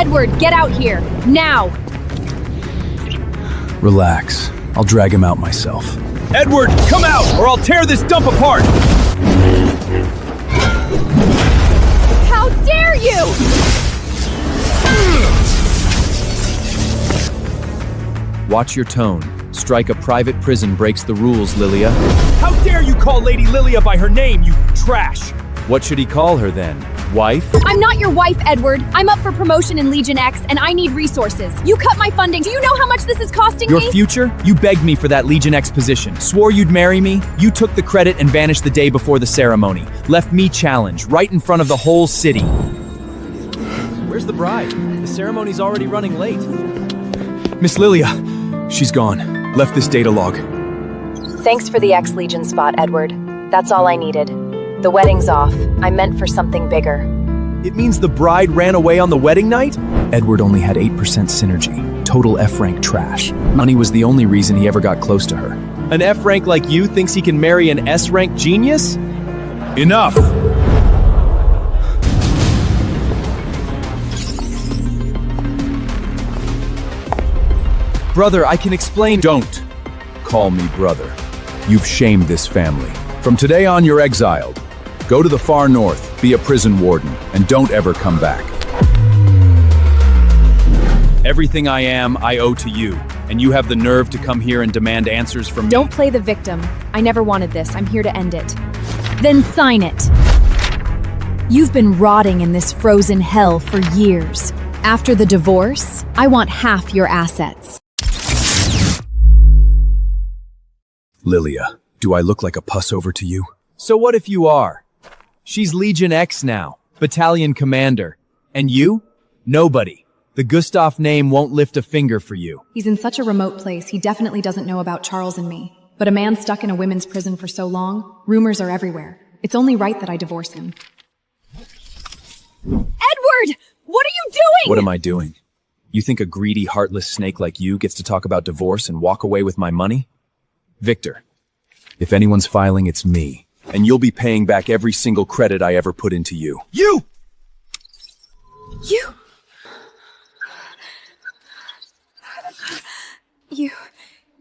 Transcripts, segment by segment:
Edward, get out here, now! Relax. I'll drag him out myself. Edward, come out, or I'll tear this dump apart! How dare you! Watch your tone. Strike a private prison breaks the rules, Lilia. How dare you call Lady Lilia by her name, you trash! What should he call her then? Wife? I'm not your wife, Edward. I'm up for promotion in Legion X, and I need resources. You cut my funding. Do you know how much this is costing Your me? future? You begged me for that Legion X position. Swore you'd marry me. You took the credit and vanished the day before the ceremony. Left me challenged, right in front of the whole city. Where's the bride? The ceremony's already running late. Miss Lilia, she's gone. Left this data log. Thanks for the X-Legion spot, Edward. That's all I needed. The wedding's off. I meant for something bigger. It means the bride ran away on the wedding night? Edward only had 8% synergy. Total F-rank trash. Money was the only reason he ever got close to her. An F-rank like you thinks he can marry an S-rank genius? Enough! Brother, I can explain. Don't call me brother. You've shamed this family. From today on, you're exiled. Go to the far north, be a prison warden, and don't ever come back. Everything I am, I owe to you. And you have the nerve to come here and demand answers from me. Don't play the victim. I never wanted this. I'm here to end it. Then sign it. You've been rotting in this frozen hell for years. After the divorce, I want half your assets. Lilia, do I look like a pussover to you? So what if you are? She's Legion X now, battalion commander. And you? Nobody. The Gustav name won't lift a finger for you. He's in such a remote place, he definitely doesn't know about Charles and me. But a man stuck in a women's prison for so long, rumors are everywhere. It's only right that I divorce him. Edward! What are you doing? What am I doing? You think a greedy, heartless snake like you gets to talk about divorce and walk away with my money? Victor, if anyone's filing, it's me. And you'll be paying back every single credit I ever put into you. You!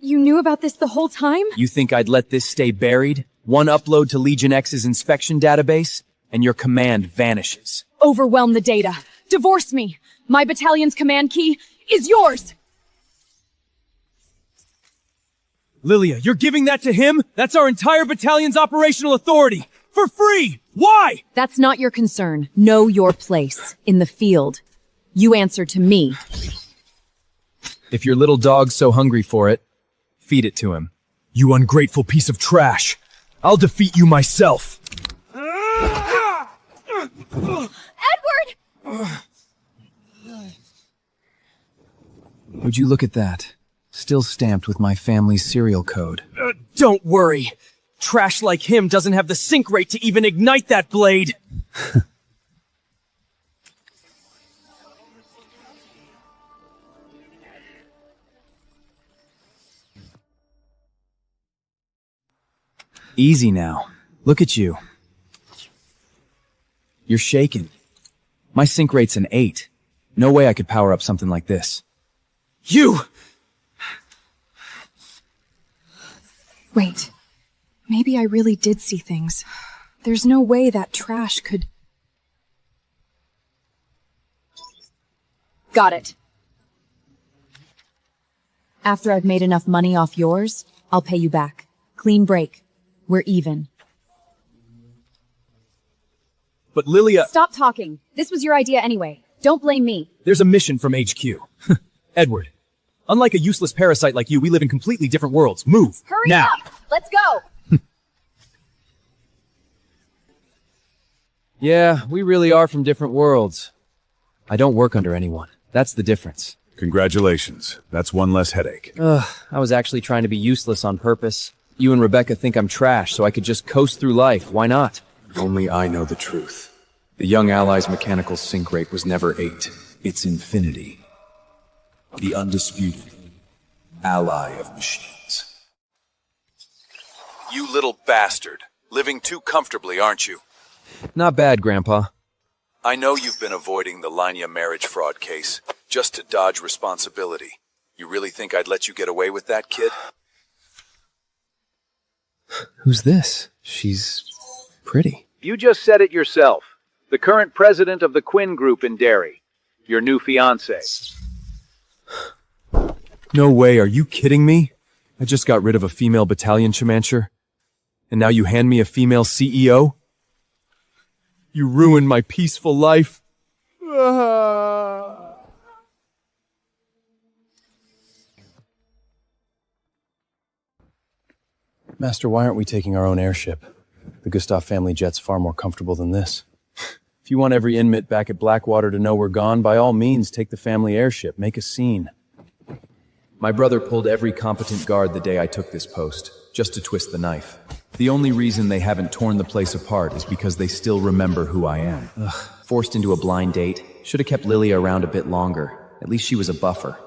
You knew about this the whole time? You think I'd let this stay buried? One upload to Legion X's inspection database, and your command vanishes. Overwhelm the data. Divorce me. My battalion's command key is yours. Lilia, you're giving that to him? That's our entire battalion's operational authority! For free! Why? That's not your concern. Know your place in the field. You answer to me. If your little dog's so hungry for it, feed it to him. You ungrateful piece of trash! I'll defeat you myself! Edward! Would you look at that? Still stamped with my family's serial code. Don't worry. Trash like him doesn't have the sync rate to even ignite that blade. Easy now. Look at you. You're shaking. My sync rate's an 8. No way I could power up something like this. You! Wait. Maybe I really did see things. There's no way that trash could... Got it. After I've made enough money off yours, I'll pay you back. Clean break. We're even. But Lilia... Stop talking. This was your idea anyway. Don't blame me. There's a mission from HQ. Edward, unlike a useless parasite like you, we live in completely different worlds. Move! Hurry now. up! Let's go! Yeah, we really are from different worlds. I don't work under anyone. That's the difference. Congratulations. That's one less headache. I was actually trying to be useless on purpose. You and Rebecca think I'm trash, so I could just coast through life. Why not? Only I know the truth. The young ally's mechanical sync rate was never 8. It's infinity. The undisputed ally of machines. You little bastard. Living too comfortably, aren't you? Not bad, Grandpa. I know you've been avoiding the Linia marriage fraud case, just to dodge responsibility. You really think I'd let you get away with that, kid? Who's this? She's pretty. You just said it yourself. The current president of the Quinn Group in Derry. Your new fiancé. No way, are you kidding me? I just got rid of a female battalion Comancher. And now you hand me a female CEO? You ruined my peaceful life. Master, why aren't we taking our own airship? The Gustav family jet's far more comfortable than this. If you want every inmate back at Blackwater to know we're gone, by all means, take the family airship. Make a scene. My brother pulled every competent guard the day I took this post, just to twist the knife. The only reason they haven't torn the place apart is because they still remember who I am. Forced into a blind date. Should have kept Lilia around a bit longer. At least she was a buffer.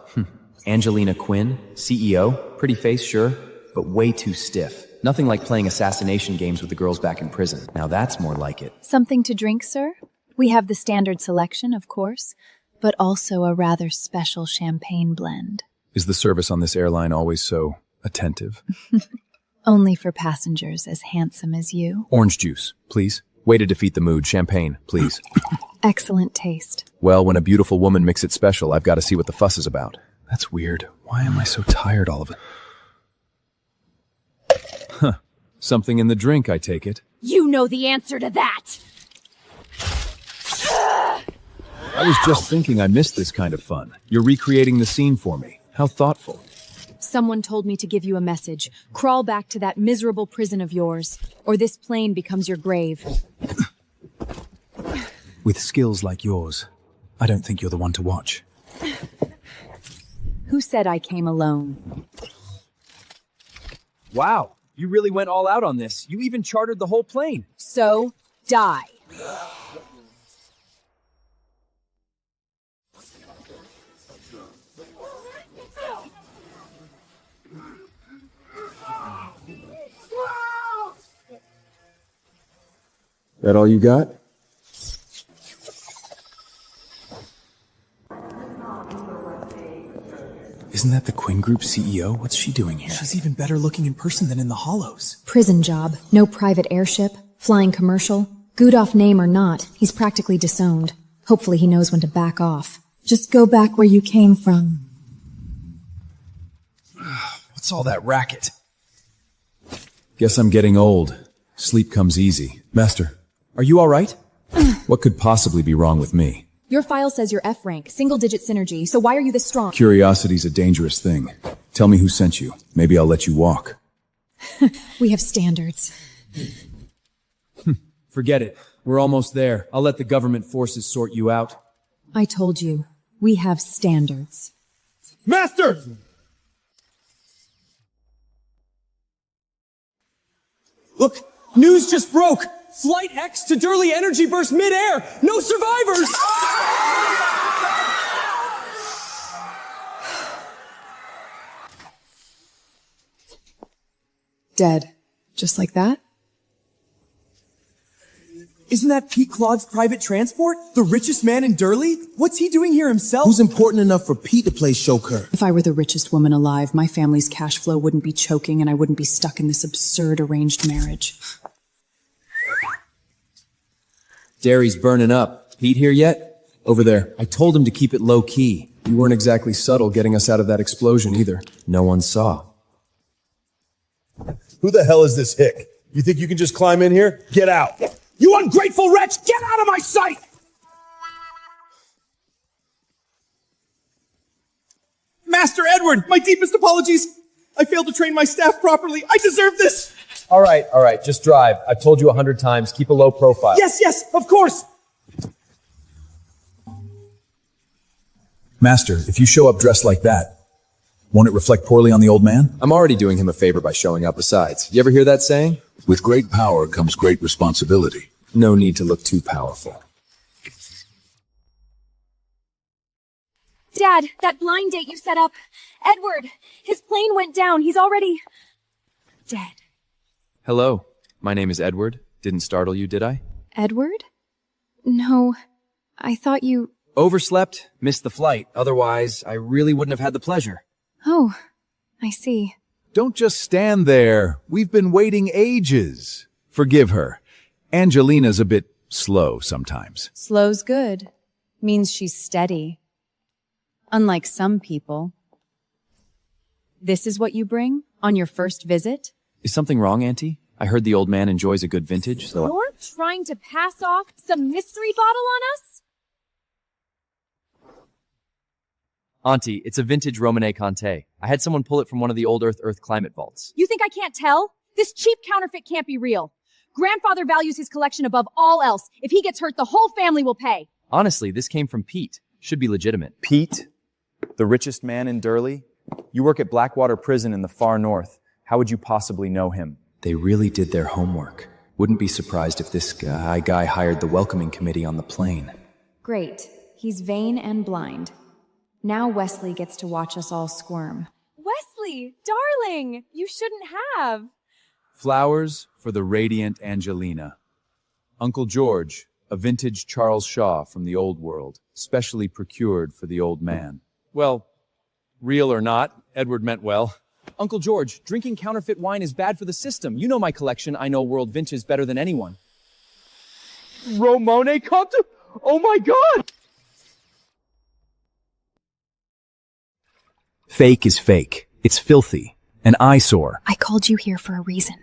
Angelina Quinn, CEO, pretty face, sure, but way too stiff. Nothing like playing assassination games with the girls back in prison. Now that's more like it. Something to drink, sir? We have the standard selection, of course, but also a rather special champagne blend. Is the service on this airline always so attentive? Only for passengers as handsome as you. Orange juice, please. Way to defeat the mood. Champagne, please. Excellent taste. Well, when a beautiful woman makes it special, I've got to see what the fuss is about. That's weird. Why am I so tired all of it? Huh. Something in the drink, I take it. You know the answer to that! I was just thinking I missed this kind of fun. You're recreating the scene for me. How thoughtful. Someone told me to give you a message. Crawl back to that miserable prison of yours, or this plane becomes your grave. With skills like yours, I don't think you're the one to watch. Who said I came alone? Wow, you really went all out on this. You even chartered the whole plane. So, die. That all you got? Isn't that the Quinn Group CEO? What's she doing here? She's even better looking in person than in the hollows. Prison job, no private airship, flying commercial. Gudolf name or not, he's practically disowned. Hopefully he knows when to back off. Just go back where you came from. What's all that racket? Guess I'm getting old. Sleep comes easy. Master, are you all right? What could possibly be wrong with me? Your file says you're F rank, single-digit synergy, so why are you this strong? Curiosity's a dangerous thing. Tell me who sent you. Maybe I'll let you walk. We have standards. Forget it. We're almost there. I'll let the government forces sort you out. I told you, we have standards. Master! Look, news just broke! Flight X to Durley energy burst mid-air! No survivors! Dead. Just like that? Isn't that Pete Claude's private transport? The richest man in Durley? What's he doing here himself? Who's important enough for Pete to play chauffeur? If I were the richest woman alive, my family's cash flow wouldn't be choking and I wouldn't be stuck in this absurd arranged marriage. Derry's burning up. Pete here yet? Over there. I told him to keep it low-key. You weren't exactly subtle getting us out of that explosion either. No one saw. Who the hell is this hick? You think you can just climb in here? Get out! You ungrateful wretch! Get out of my sight! Master Edward, my deepest apologies. I failed to train my staff properly. I deserve this. All right, just drive. I've told you 100 times, keep a low profile. Yes, of course. Master, if you show up dressed like that, won't it reflect poorly on the old man? I'm already doing him a favor by showing up besides. You ever hear that saying? With great power comes great responsibility. No need to look too powerful. Dad, that blind date you set up. Edward, his plane went down. He's already dead. Hello, my name is Edward. Didn't startle you, did I? Edward? No, I thought you... Overslept, missed the flight. Otherwise, I really wouldn't have had the pleasure. Oh, I see. Don't just stand there. We've been waiting ages. Forgive her. Angelina's a bit slow sometimes. Slow's good. Means she's steady. Unlike some people. This is what you bring on your first visit? Is something wrong, Auntie? I heard the old man enjoys a good vintage, so... You're trying to pass off some mystery bottle on us? Auntie, it's a vintage Romanée Conté. I had someone pull it from one of the old Earth climate vaults. You think I can't tell? This cheap counterfeit can't be real. Grandfather values his collection above all else. If he gets hurt, the whole family will pay. Honestly, this came from Pete. Should be legitimate. Pete? The richest man in Durley? You work at Blackwater Prison in the far north. How would you possibly know him? They really did their homework. Wouldn't be surprised if this guy hired the welcoming committee on the plane. Great. He's vain and blind. Now Wesley gets to watch us all squirm. Wesley, darling, you shouldn't have. Flowers for the radiant Angelina. Uncle George, a vintage Charles Shaw from the old world, specially procured for the old man. Well, real or not, Edward meant well. Uncle George, drinking counterfeit wine is bad for the system. You know my collection. I know world vintage better than anyone. Romanée Conté? Oh my god! Fake is fake. It's filthy. An eyesore. I called you here for a reason.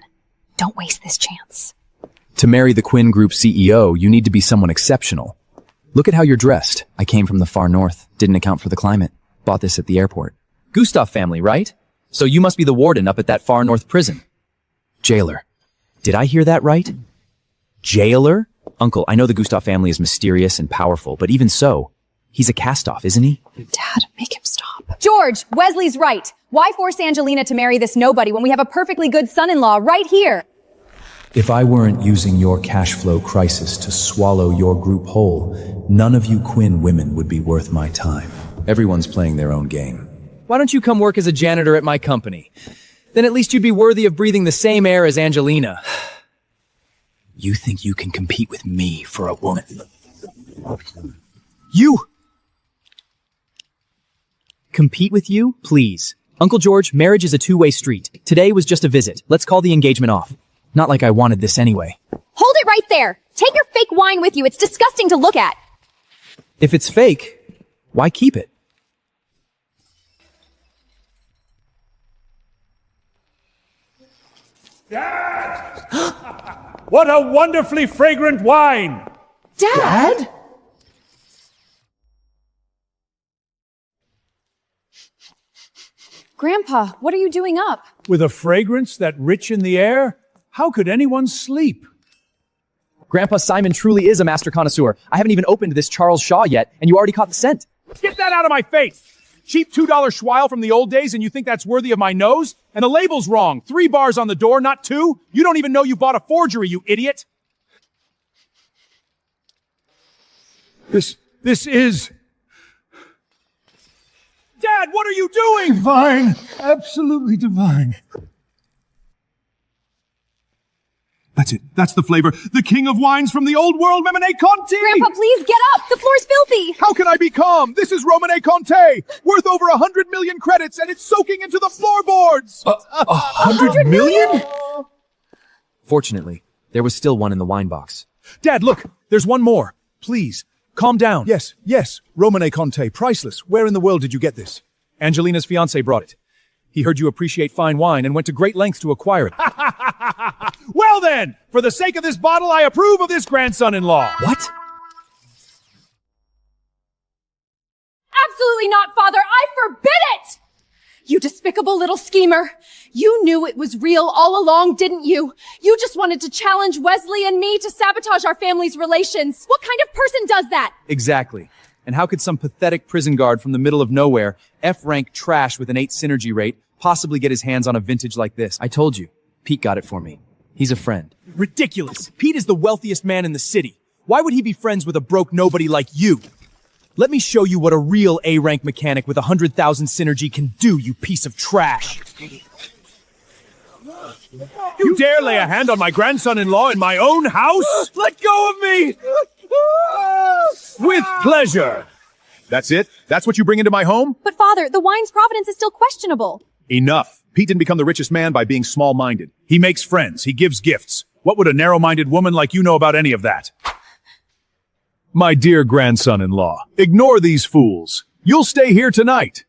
Don't waste this chance. To marry the Quinn Group CEO, you need to be someone exceptional. Look at how you're dressed. I came from the far north. Didn't account for the climate. Bought this at the airport. Gustav family, right? So you must be the warden up at that far north prison. Jailer. Did I hear that right? Jailer? Uncle, I know the Gustav family is mysterious and powerful, but even so, he's a cast-off, isn't he? Dad, make him stop. George, Wesley's right. Why force Angelina to marry this nobody when we have a perfectly good son-in-law right here? If I weren't using your cash flow crisis to swallow your group whole, none of you Quinn women would be worth my time. Everyone's playing their own game. Why don't you come work as a janitor at my company? Then at least you'd be worthy of breathing the same air as Angelina. You think you can compete with me for a woman? You! Compete with you? Please. Uncle George, marriage is a two-way street. Today was just a visit. Let's call the engagement off. Not like I wanted this anyway. Hold it right there! Take your fake wine with you. It's disgusting to look at. If it's fake, why keep it? Dad! What a wonderfully fragrant wine! Dad? Grandpa, what are you doing up? With a fragrance that rich in the air? How could anyone sleep? Grandpa Simon truly is a master connoisseur. I haven't even opened this Charles Shaw yet, and you already caught the scent. Get that out of my face! Cheap $2 Schweil from the old days, and you think that's worthy of my nose? And the label's wrong. 3 bars on the door, not 2. You don't even know you bought a forgery, you idiot. This is... Dad, what are you doing? Divine. Absolutely divine. That's it. That's the flavor. The king of wines from the old world, Romanée Conté! Grandpa, please get up! The floor's filthy! How can I be calm? This is Romanée Conté, worth over 100 million credits, and it's soaking into the floorboards! 100 million? Fortunately, there was still one in the wine box. Dad, look! There's one more. Please, calm down. Yes, Romanée Conté, priceless. Where in the world did you get this? Angelina's fiancé brought it. He heard you appreciate fine wine and went to great lengths to acquire it. Well then, for the sake of this bottle, I approve of this grandson-in-law. What? Absolutely not, Father! I forbid it! You despicable little schemer! You knew it was real all along, didn't you? You just wanted to challenge Wesley and me to sabotage our family's relations. What kind of person does that? Exactly. And how could some pathetic prison guard from the middle of nowhere, F-rank trash with an 8 synergy rate, possibly get his hands on a vintage like this? I told you. Pete got it for me. He's a friend. Ridiculous. Pete is the wealthiest man in the city. Why would he be friends with a broke nobody like you? Let me show you what a real A-rank mechanic with 100,000 synergy can do, you piece of trash. You dare lay a hand on my grandson-in-law in my own house? Let go of me! With pleasure! That's it? That's what you bring into my home? But father, the wine's provenance is still questionable. Enough. Pete didn't become the richest man by being small-minded. He makes friends. He gives gifts. What would a narrow-minded woman like you know about any of that? My dear grandson-in-law, ignore these fools. You'll stay here tonight.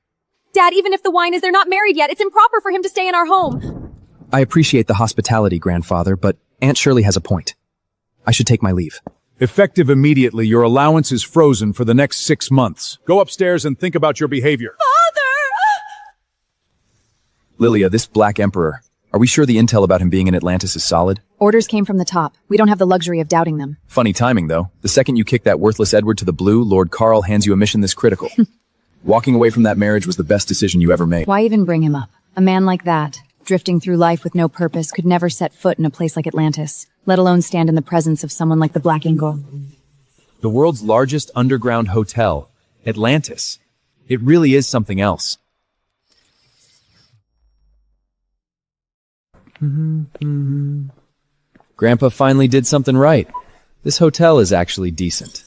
Dad, even if the wine is they're not married yet, it's improper for him to stay in our home. I appreciate the hospitality, grandfather, but Aunt Shirley has a point. I should take my leave. Effective immediately, your allowance is frozen for the next 6 months. Go upstairs and think about your behavior. Lilia, this Black Emperor, are we sure the intel about him being in Atlantis is solid? Orders came from the top. We don't have the luxury of doubting them. Funny timing, though. The second you kick that worthless Edward to the blue, Lord Carl hands you a mission this critical. Walking away from that marriage was the best decision you ever made. Why even bring him up? A man like that, drifting through life with no purpose, could never set foot in a place like Atlantis, let alone stand in the presence of someone like the Black Eagle. The world's largest underground hotel, Atlantis. It really is something else. Grandpa finally did something right. This hotel is actually decent.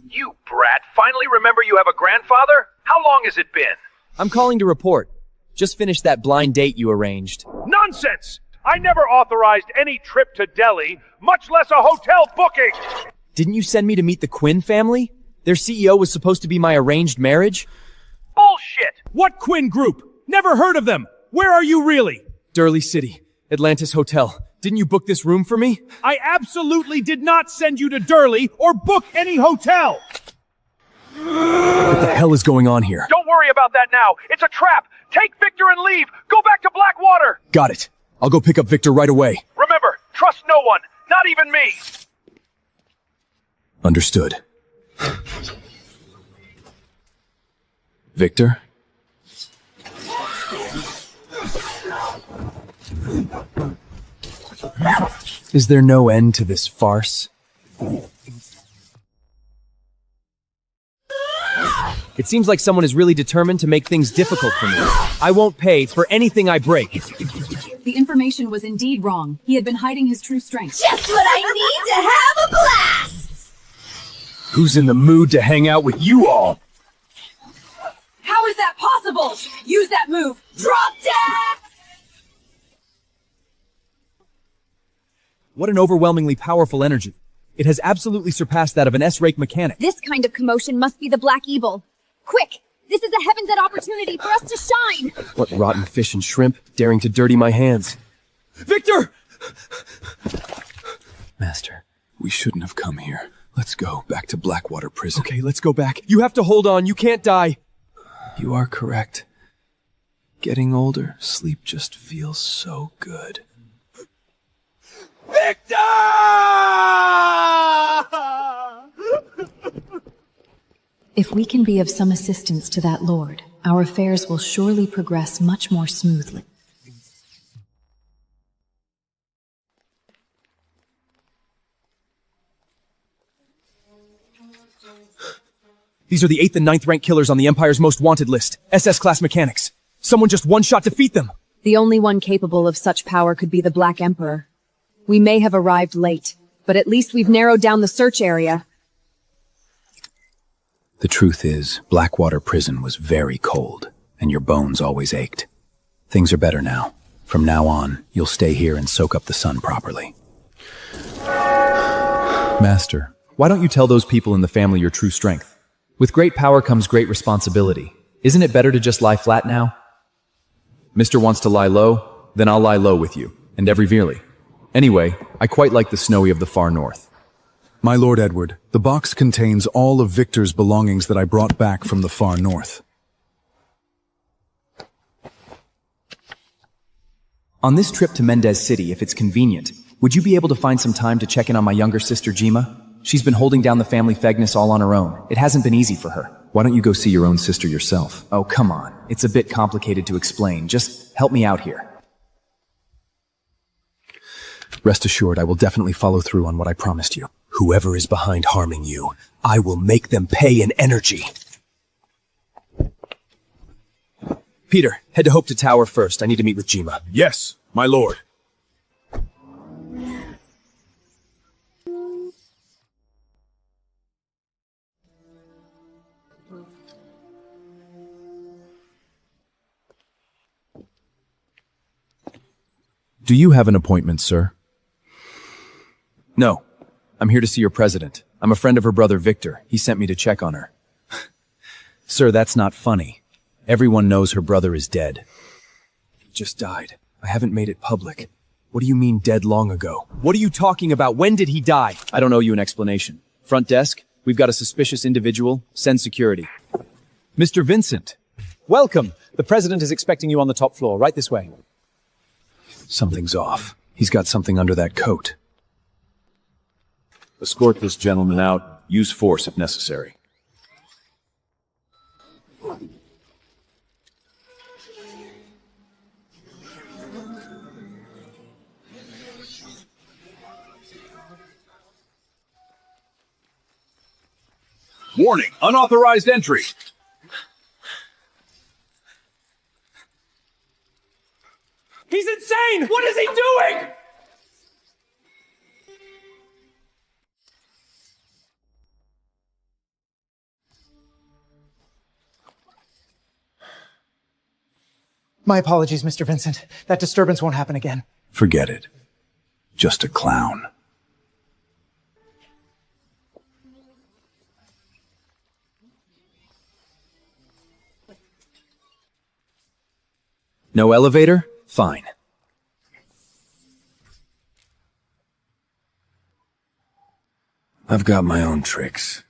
You brat, finally remember you have a grandfather? How long has it been? I'm calling to report. Just finished that blind date you arranged. Nonsense! I never authorized any trip to Delhi, much less a hotel booking! Didn't you send me to meet the Quinn family? Their CEO was supposed to be my arranged marriage? Bullshit! What Quinn Group? Never heard of them. Where are you really? Durley City, Atlantis Hotel. Didn't you book this room for me? I absolutely did not send you to Durley or book any hotel. What the hell is going on here? Don't worry about that now. It's a trap. Take Victor and leave. Go back to Blackwater. Got it. I'll go pick up Victor right away. Remember, trust no one, not even me. Understood. Victor? Is there no end to this farce? It seems like someone is really determined to make things difficult for me. I won't pay for anything I break. The information was indeed wrong. He had been hiding his true strength. Just what I need to have a blast! Who's in the mood to hang out with you all? How is that possible? Use that move. Drop dead! What an overwhelmingly powerful energy. It has absolutely surpassed that of an S-rake mechanic. This kind of commotion must be the Black Evil. Quick! This is a heaven's-ed opportunity for us to shine! What rotten fish and shrimp, daring to dirty my hands. Victor! Master. We shouldn't have come here. Let's go back to Blackwater Prison. Okay, let's go back. You have to hold on. You can't die. You are correct. Getting older, sleep just feels so good. Victor! If we can be of some assistance to that lord, our affairs will surely progress much more smoothly. These are the 8th and 9th rank killers on the Empire's most wanted list. SS-class mechanics. Someone just one-shot defeat them. The only one capable of such power could be the Black Emperor. We may have arrived late, but at least we've narrowed down the search area. The truth is, Blackwater Prison was very cold, and your bones always ached. Things are better now. From now on, you'll stay here and soak up the sun properly. Master, why don't you tell those people in the family your true strength? With great power comes great responsibility. Isn't it better to just lie flat now? Mister wants to lie low, then I'll lie low with you, and every veerly. Anyway, I quite like the snowy of the far north. My Lord Edward, the box contains all of Victor's belongings that I brought back from the far north. On this trip to Mendez City, if it's convenient, would you be able to find some time to check in on my younger sister, Jima? She's been holding down the family Fegness all on her own. It hasn't been easy for her. Why don't you go see your own sister yourself? Oh, come on. It's a bit complicated to explain. Just help me out here. Rest assured, I will definitely follow through on what I promised you. Whoever is behind harming you, I will make them pay in energy. Peter, head to Hope to Tower first. I need to meet with Jima. Yes, my lord. Do you have an appointment, sir? No. I'm here to see your president. I'm a friend of her brother Victor. He sent me to check on her. Sir, that's not funny. Everyone knows her brother is dead. He just died. I haven't made it public. What do you mean dead long ago? What are you talking about? When did he die? I don't owe you an explanation. Front desk, we've got a suspicious individual. Send security. Mr. Vincent. Welcome. The president is expecting you on the top floor, right this way. Something's off. He's got something under that coat. Escort this gentleman out. Use force if necessary. Warning! Unauthorized entry! He's insane! What is he doing? My apologies, Mr. Vincent. That disturbance won't happen again. Forget it. Just a clown. No elevator? Fine. I've got my own tricks.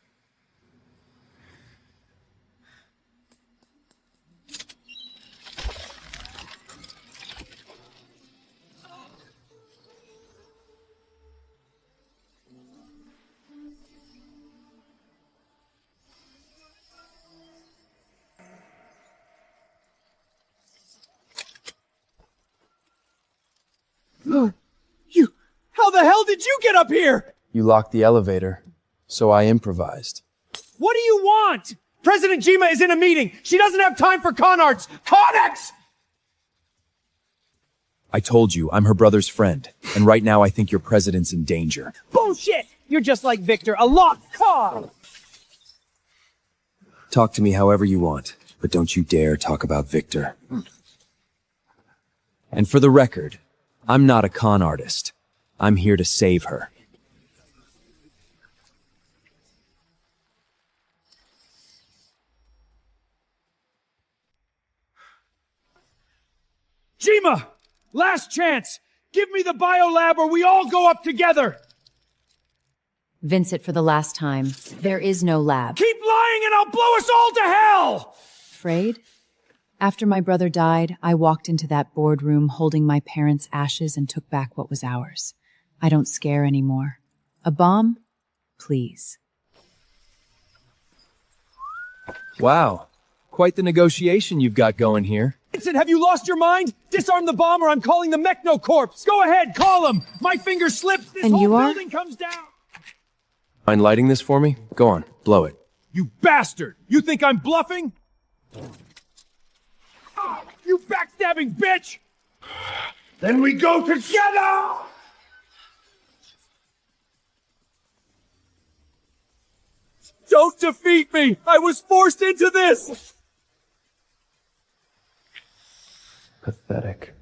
How the hell did you get up here? You locked the elevator, so I improvised. What do you want? President Jima is in a meeting. She doesn't have time for con arts. Codex! I told you, I'm her brother's friend. And right now I think your president's in danger. Bullshit! You're just like Victor, a lost cause! Talk to me however you want, but don't you dare talk about Victor. And for the record, I'm not a con artist. I'm here to save her. Jima! Last chance! Give me the biolab or we all go up together! Vincent, for the last time, there is no lab. Keep lying and I'll blow us all to hell! Afraid? After my brother died, I walked into that boardroom holding my parents' ashes and took back what was ours. I don't scare anymore. A bomb? Please. Wow. Quite the negotiation you've got going here. Vincent, have you lost your mind? Disarm the bomb or I'm calling the Mechno Corps. Go ahead, call him. My finger slips. This And whole you are? building comes down. Mind lighting this for me? Go on, blow it. You bastard! You think I'm bluffing? Oh, you backstabbing bitch! Then we go together! Don't defeat me! I was forced into this! Pathetic.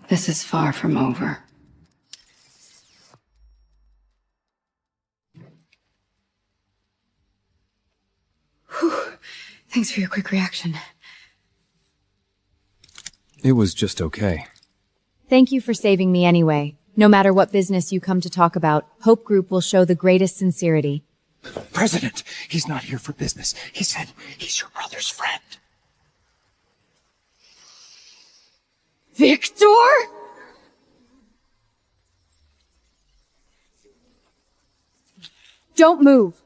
This is far from over. Whew. Thanks for your quick reaction. It was just okay. Thank you for saving me anyway. No matter what business you come to talk about, Hope Group will show the greatest sincerity. President, he's not here for business. He said he's your brother's friend. Victor? Don't move.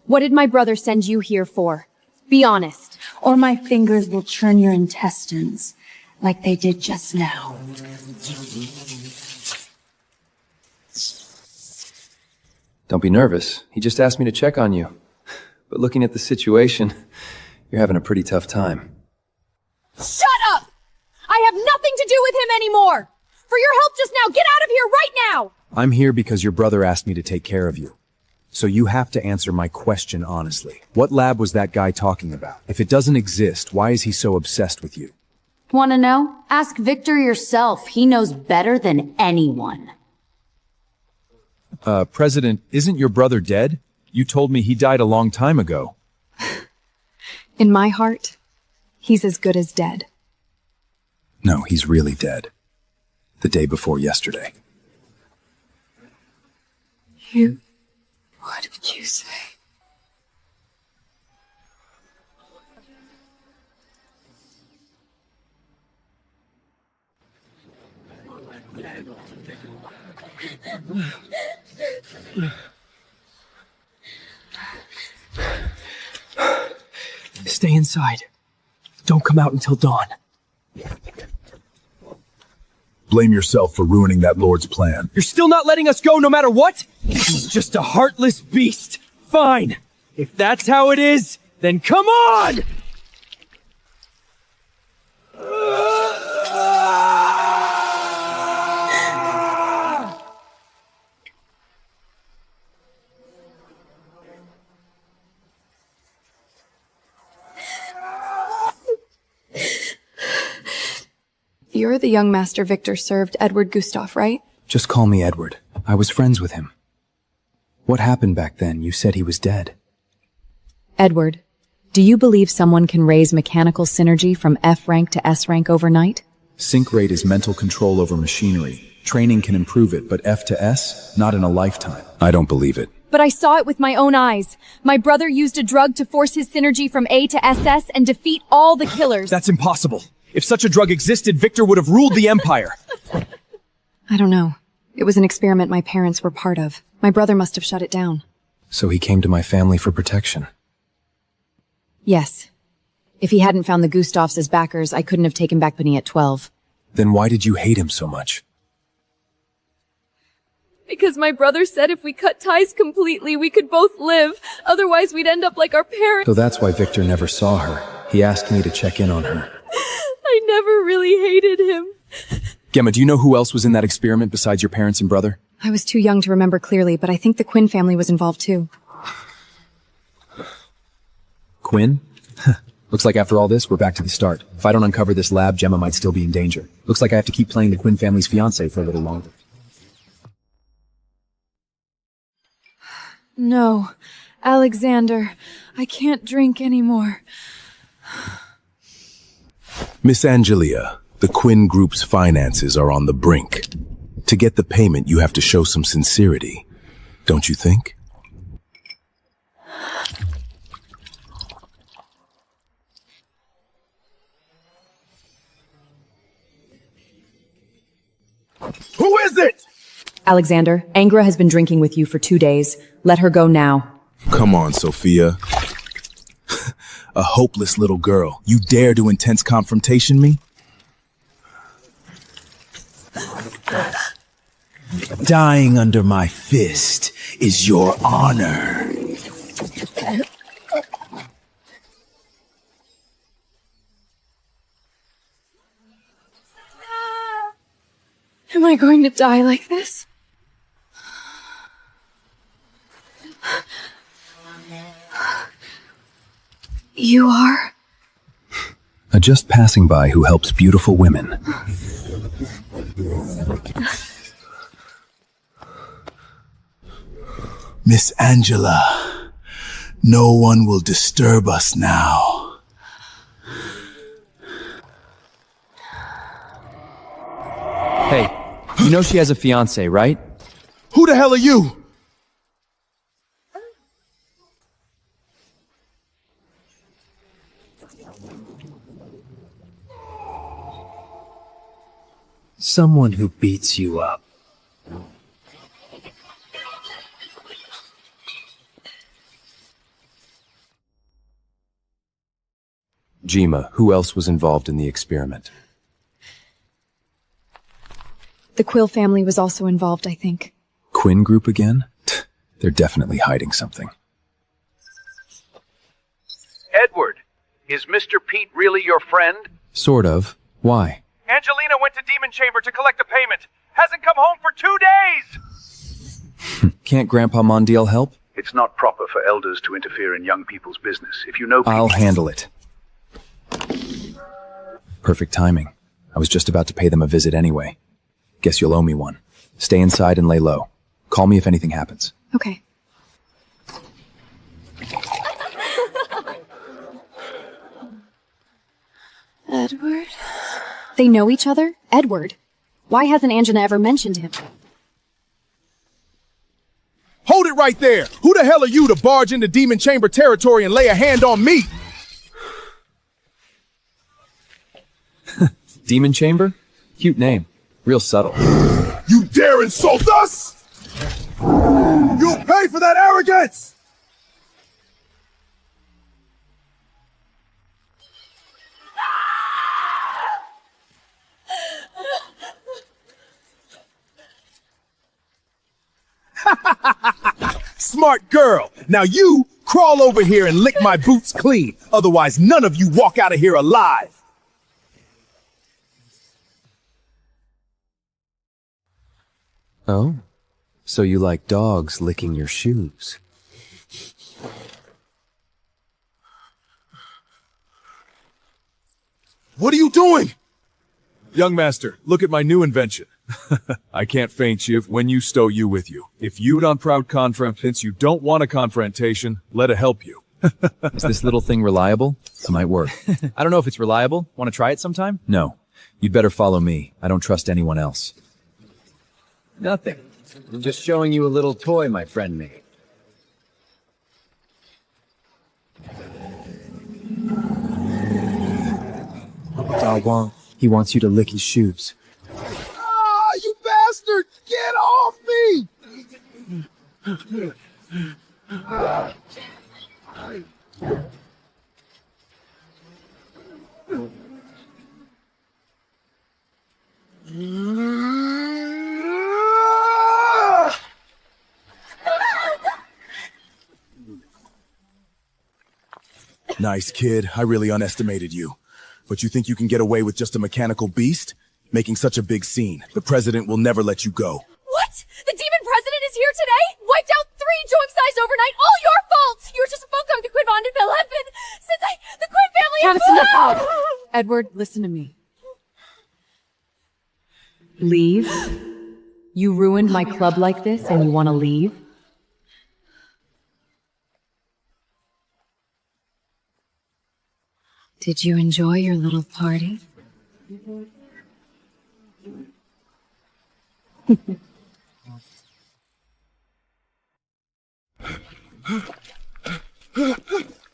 What did my brother send you here for? Be honest. Or my fingers will churn your intestines, like they did just now. Don't be nervous. He just asked me to check on you. But looking at the situation, you're having a pretty tough time. Shut up! I have nothing to do with him anymore! For your help just now, get out of here right now! I'm here because your brother asked me to take care of you. So you have to answer my question honestly. What lab was that guy talking about? If it doesn't exist, why is he so obsessed with you? Want to know? Ask Victor yourself. He knows better than anyone. President, isn't your brother dead? You told me he died a long time ago. In my heart, he's as good as dead. No, he's really dead. The day before yesterday. What did you say? Stay inside. Don't come out until dawn. Blame yourself for ruining that lord's plan. You're still not letting us go no matter what? He's just a heartless beast. Fine. If that's how it is, then come on! You're the young master Victor served Edward Gustav, right? Just call me Edward. I was friends with him. What happened back then? You said he was dead. Edward, do you believe someone can raise mechanical synergy from F rank to S rank overnight? Sync rate is mental control over machinery. Training can improve it, but F to S? Not in a lifetime. I don't believe it. But I saw it with my own eyes. My brother used a drug to force his synergy from A to SS and defeat all the killers. That's impossible. If such a drug existed, Victor would have ruled the Empire. I don't know. It was an experiment my parents were part of. My brother must have shut it down. So he came to my family for protection. Yes. If he hadn't found the Gustavs as backers, I couldn't have taken back Penny at 12. Then why did you hate him so much? Because my brother said if we cut ties completely, we could both live. Otherwise, we'd end up like our parents. So that's why Victor never saw her. He asked me to check in on her. I never really hated him. Gemma, do you know who else was in that experiment besides your parents and brother? I was too young to remember clearly, but I think the Quinn family was involved too. Quinn? Looks like after all this, we're back to the start. If I don't uncover this lab, Gemma might still be in danger. Looks like I have to keep playing the Quinn family's fiancé for a little longer. No, Alexander, I can't drink anymore. Miss Angelia, the Quinn Group's finances are on the brink. To get the payment, you have to show some sincerity. Don't you think? Who is it? Alexander, Angra has been drinking with you for 2 days. Let her go now. Come on, Sophia. A hopeless little girl. You dare to intense confrontation me? Dying under my fist is your honor. Am I going to die like this? You are? A just passing by who helps beautiful women. Miss Angela, no one will disturb us now. Hey, you know she has a fiancé, right? Who the hell are you? Someone who beats you up. Jima, who else was involved in the experiment? The Quill family was also involved, I think. Quinn Group again? They're definitely hiding something. Edward, is Mr. Pete really your friend? Sort of. Why? Angelina went to Demon Chamber to collect a payment. Hasn't come home for 2 days! Can't Grandpa Mondial help? It's not proper for elders to interfere in young people's business. If you know people... I'll handle it. Perfect timing. I was just about to pay them a visit anyway. Guess you'll owe me one. Stay inside and lay low. Call me if anything happens. Okay. Edward? They know each other? Edward. Why hasn't Angela ever mentioned him? Hold it right there! Who the hell are you to barge into Demon Chamber territory and lay a hand on me? Demon Chamber? Cute name. Real subtle. You dare insult us? You'll pay for that arrogance! Smart girl. Now you crawl over here and lick my boots clean. Otherwise, none of you walk out of here alive. Oh? So you like dogs licking your shoes? What are you doing? Young master, look at my new invention. I can't feint you when you stow you with you. If you'd on proud confrontation, you don't want a confrontation, let it help you. Is this little thing reliable? It might work. I don't know if it's reliable. Want to try it sometime? No. You'd better follow me. I don't trust anyone else. Nothing. I'm just showing you a little toy my friend made. Dog he wants you to lick his shoes. Ah, you bastard! Get off me! Nice, kid. I really underestimated you. But you think you can get away with just a mechanical beast? Making such a big scene. The president will never let you go. What? The demon president is here today? Wiped out 3 joint size overnight? All your fault! You're just a phone call to Quinn Bond and Bill Hepburn. Since the Quinn family... Travis, enough! Edward, listen to me. Leave? You ruined my club like this and you want to leave? Did you enjoy your little party?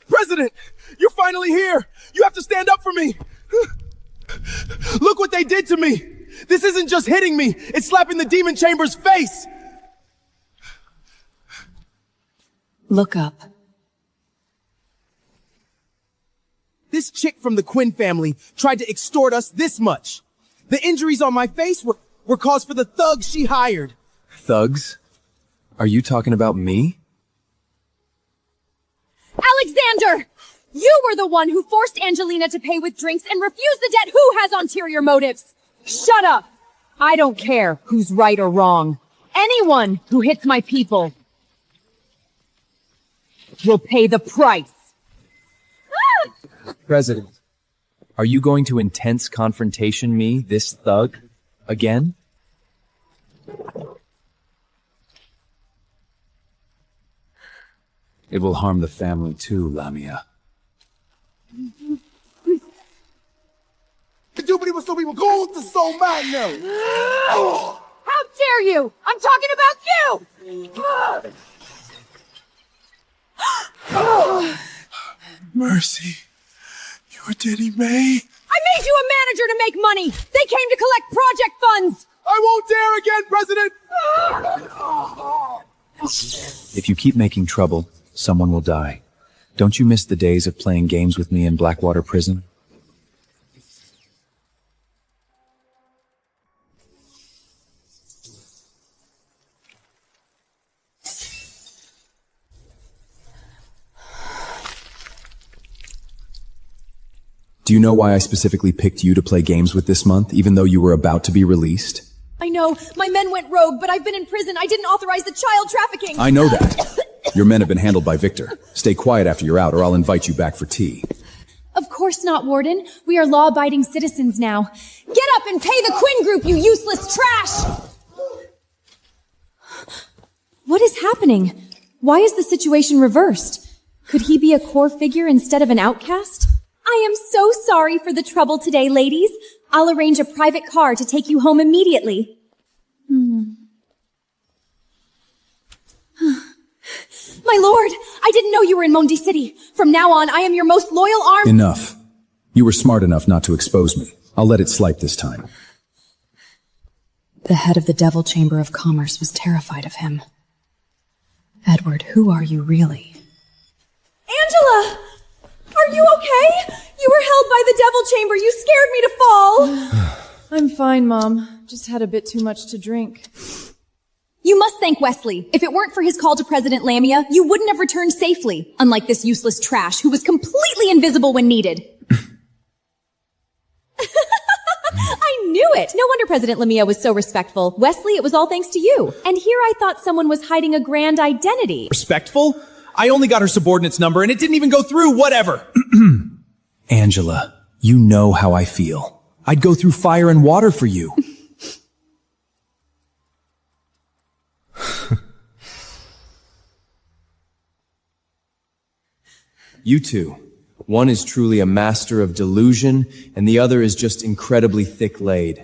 President! You're finally here! You have to stand up for me! Look what they did to me! This isn't just hitting me, it's slapping the Demon Chamber's face! Look up. This chick from the Quinn family tried to extort us this much. The injuries on my face were caused for the thugs she hired. Thugs? Are you talking about me? Alexander! You were the one who forced Angelina to pay with drinks and refused the debt. Who has ulterior motives? Shut up! I don't care who's right or wrong. Anyone who hits my people will pay the price. President, are you going to intense confrontation me, this thug, again? It will harm the family too, Lamia. How dare you! I'm talking about you! Mercy. You're Denny May? I made you a manager to make money! They came to collect project funds! I won't dare again, President! If you keep making trouble, someone will die. Don't you miss the days of playing games with me in Blackwater Prison? Do you know why I specifically picked you to play games with this month, even though you were about to be released? I know, my men went rogue, but I've been in prison. I didn't authorize the child trafficking. I know that. Your men have been handled by Victor. Stay quiet after you're out, or I'll invite you back for tea. Of course not, Warden. We are law-abiding citizens now. Get up and pay the Quinn Group, you useless trash! What is happening? Why is the situation reversed? Could he be a core figure instead of an outcast? I am so sorry for the trouble today, ladies. I'll arrange a private car to take you home immediately. My lord, I didn't know you were in Mondi City. From now on, I am your most loyal arm— Enough. You were smart enough not to expose me. I'll let it slide this time. The head of the Devil Chamber of Commerce was terrified of him. Edward, who are you really? Angela! Are you okay? You were held by the Devil Chamber. You scared me to fall. I'm fine, Mom. Just had a bit too much to drink. You must thank Wesley. If it weren't for his call to President Lamia, you wouldn't have returned safely, unlike this useless trash who was completely invisible when needed. I knew it! No wonder President Lamia was so respectful. Wesley, it was all thanks to you. And here I thought someone was hiding a grand identity. Respectful? I only got her subordinate's number and it didn't even go through, whatever. Angela, you know how I feel. I'd go through fire and water for you. You two. One is truly a master of delusion, and the other is just incredibly thick-laid.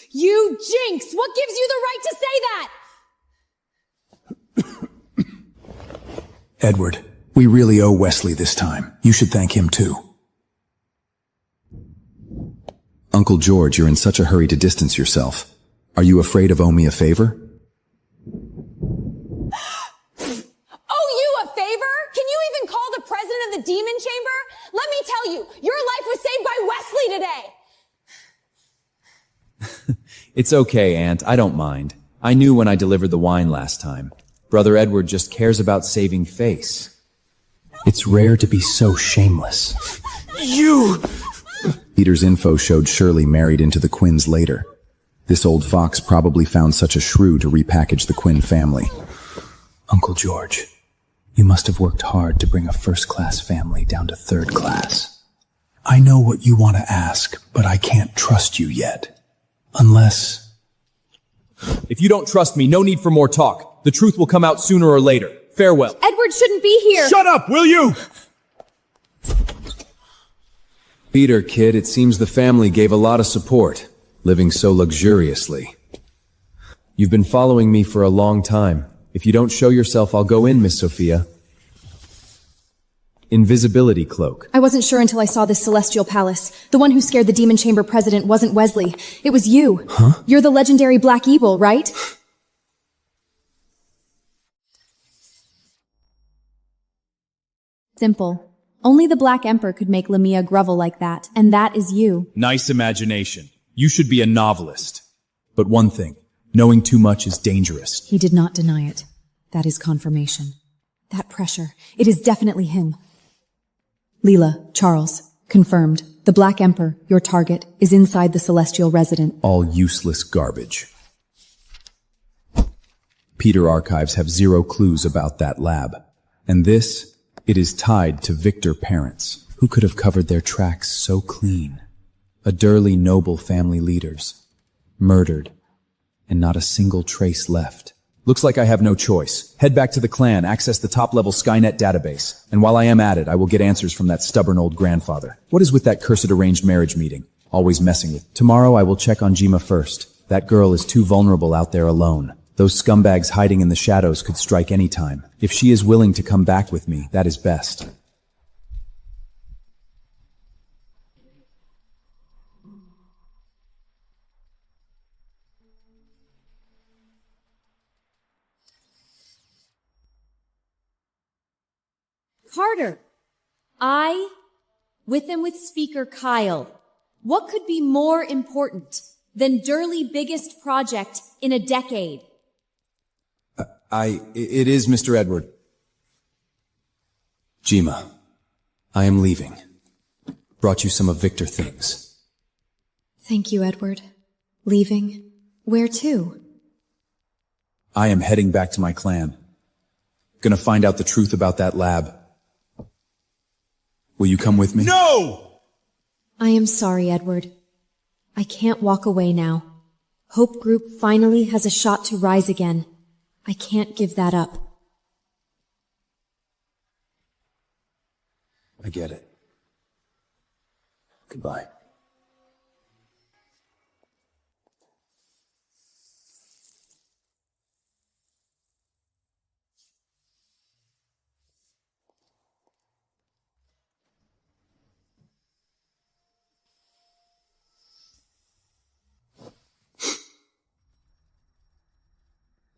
You jinx! What gives you the right to say that? Edward, we really owe Wesley this time. You should thank him too. Uncle George, you're in such a hurry to distance yourself. Are you afraid of owing me a favor? Owe you a favor? Can you even call the president of the Demon Chamber? Let me tell you, your life was saved by Wesley today! It's okay, Aunt. I don't mind. I knew when I delivered the wine last time. Brother Edward just cares about saving face. It's rare to be so shameless. You! Peter's info showed Shirley married into the Quinns later. This old fox probably found such a shrew to repackage the Quinn family. Uncle George, you must have worked hard to bring a first-class family down to third class. I know what you want to ask, but I can't trust you yet. Unless... If you don't trust me, no need for more talk. The truth will come out sooner or later. Farewell. Edward shouldn't be here! Shut up, will you? Peter, kid, it seems the family gave a lot of support, living so luxuriously. You've been following me for a long time. If you don't show yourself, I'll go in, Miss Sophia. Invisibility cloak. I wasn't sure until I saw this celestial palace. The one who scared the Demon Chamber president wasn't Wesley. It was you. Huh? You're the legendary Black Evil, right? Simple. Only the Black Emperor could make Lamia grovel like that, and that is you. Nice imagination. You should be a novelist. But one thing, knowing too much is dangerous. He did not deny it. That is confirmation. That pressure. It is definitely him. Leela, Charles, confirmed. The Black Emperor, your target, is inside the Celestial Resident. All useless garbage. Peter archives have zero clues about that lab. And this, it is tied to Victor parents, who could have covered their tracks so clean. Adurley noble family leaders. Murdered. And not a single trace left. Looks like I have no choice. Head back to the clan, access the top-level Skynet database. And while I am at it, I will get answers from that stubborn old grandfather. What is with that cursed arranged marriage meeting? Always messing with. Tomorrow I will check on Jima first. That girl is too vulnerable out there alone. Those scumbags hiding in the shadows could strike any time. If she is willing to come back with me, that is best. Carter. With Speaker Kyle. What could be more important than Durley biggest project in a decade? It is Mr. Edward. Jima, I am leaving. Brought you some of Victor things. Thank you, Edward. Leaving? Where to? I am heading back to my clan. Gonna find out the truth about that lab. Will you come with me? No! I am sorry, Edward. I can't walk away now. Hope Group finally has a shot to rise again. I can't give that up. I get it. Goodbye.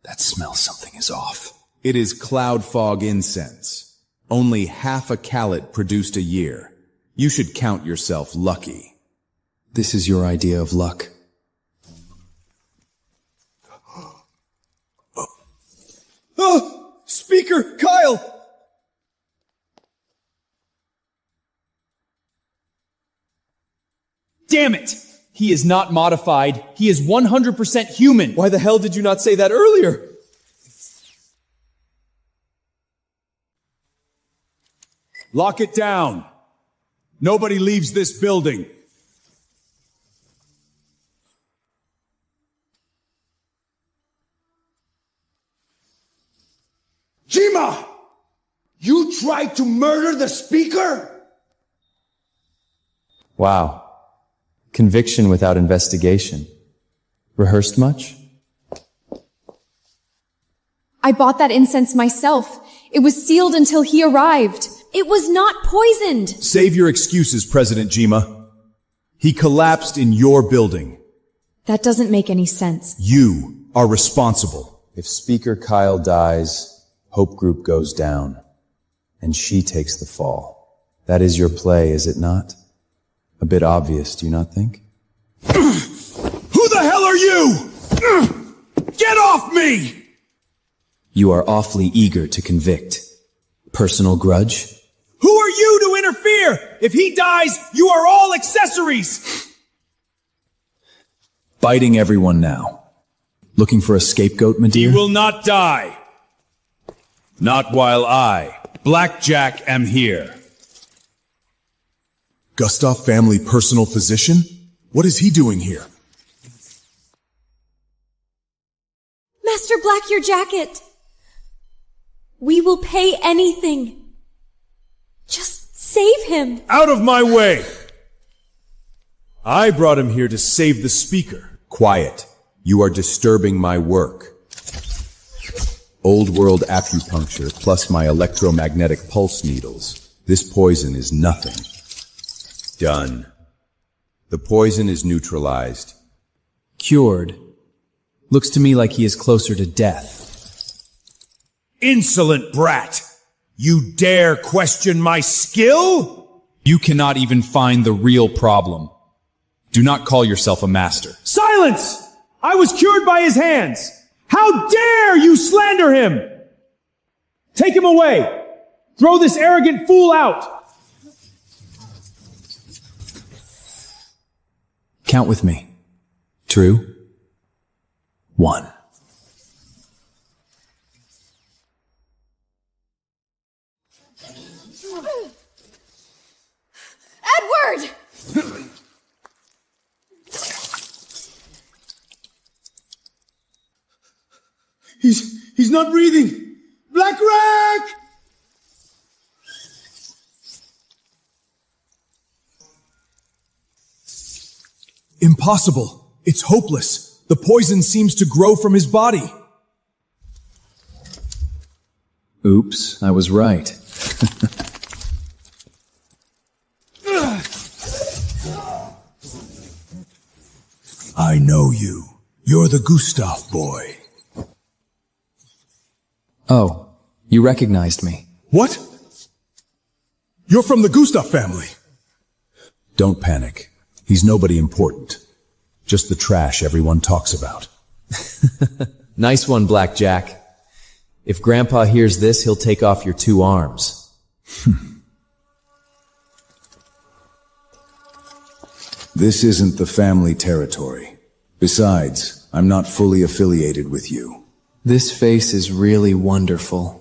That smells something is off. It is cloud fog incense. Only half a callet produced a year. You should count yourself lucky. This is your idea of luck. Oh! Speaker Kyle! Damn it! He is not modified. He is 100% human. Why the hell did you not say that earlier? Lock it down. Nobody leaves this building. Jima! You tried to murder the speaker? Wow. Conviction without investigation. Rehearsed much? I bought that incense myself. It was sealed until he arrived. It was not poisoned. Save your excuses, President Jima. He collapsed in your building. That doesn't make any sense. You are responsible. If Speaker Kyle dies, Hope Group goes down, and she takes the fall. That is your play, is it not? A bit obvious, do you not think? Who the hell are you? Get off me! You are awfully eager to convict. Personal grudge? Who are you to interfere? If he dies, you are all accessories! Biting everyone now. Looking for a scapegoat, my dear? He will not die. Not while I, Blackjack, am here. Gustav family personal physician? What is he doing here? Master Black, your jacket. We will pay anything. Just save him. Out of my way! I brought him here to save the speaker. Quiet. You are disturbing my work. Old world acupuncture plus my electromagnetic pulse needles. This poison is nothing. Done. The poison is neutralized. Cured. Looks to me like he is closer to death. Insolent brat! You dare question my skill? You cannot even find the real problem. Do not call yourself a master. Silence! I was cured by his hands! How dare you slander him! Take him away! Throw this arrogant fool out! Count with me. True? 1. Edward! He's not breathing! Black Rack! Impossible. It's hopeless. The poison seems to grow from his body. Oops, I was right. I know you. You're the Gustav boy. Oh, you recognized me. What? You're from the Gustav family. Don't panic. He's nobody important. Just the trash everyone talks about. Nice one, Blackjack. If Grandpa hears this, he'll take off your 2 arms. This isn't the family territory. Besides, I'm not fully affiliated with you. This face is really wonderful.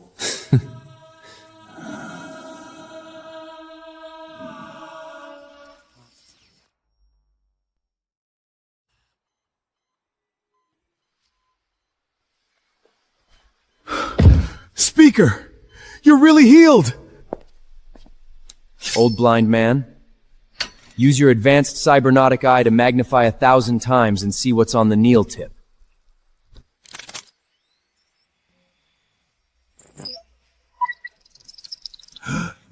Speaker! You're really healed! Old blind man. Use your advanced cybernetic eye to magnify 1,000 times and see what's on the Neil tip.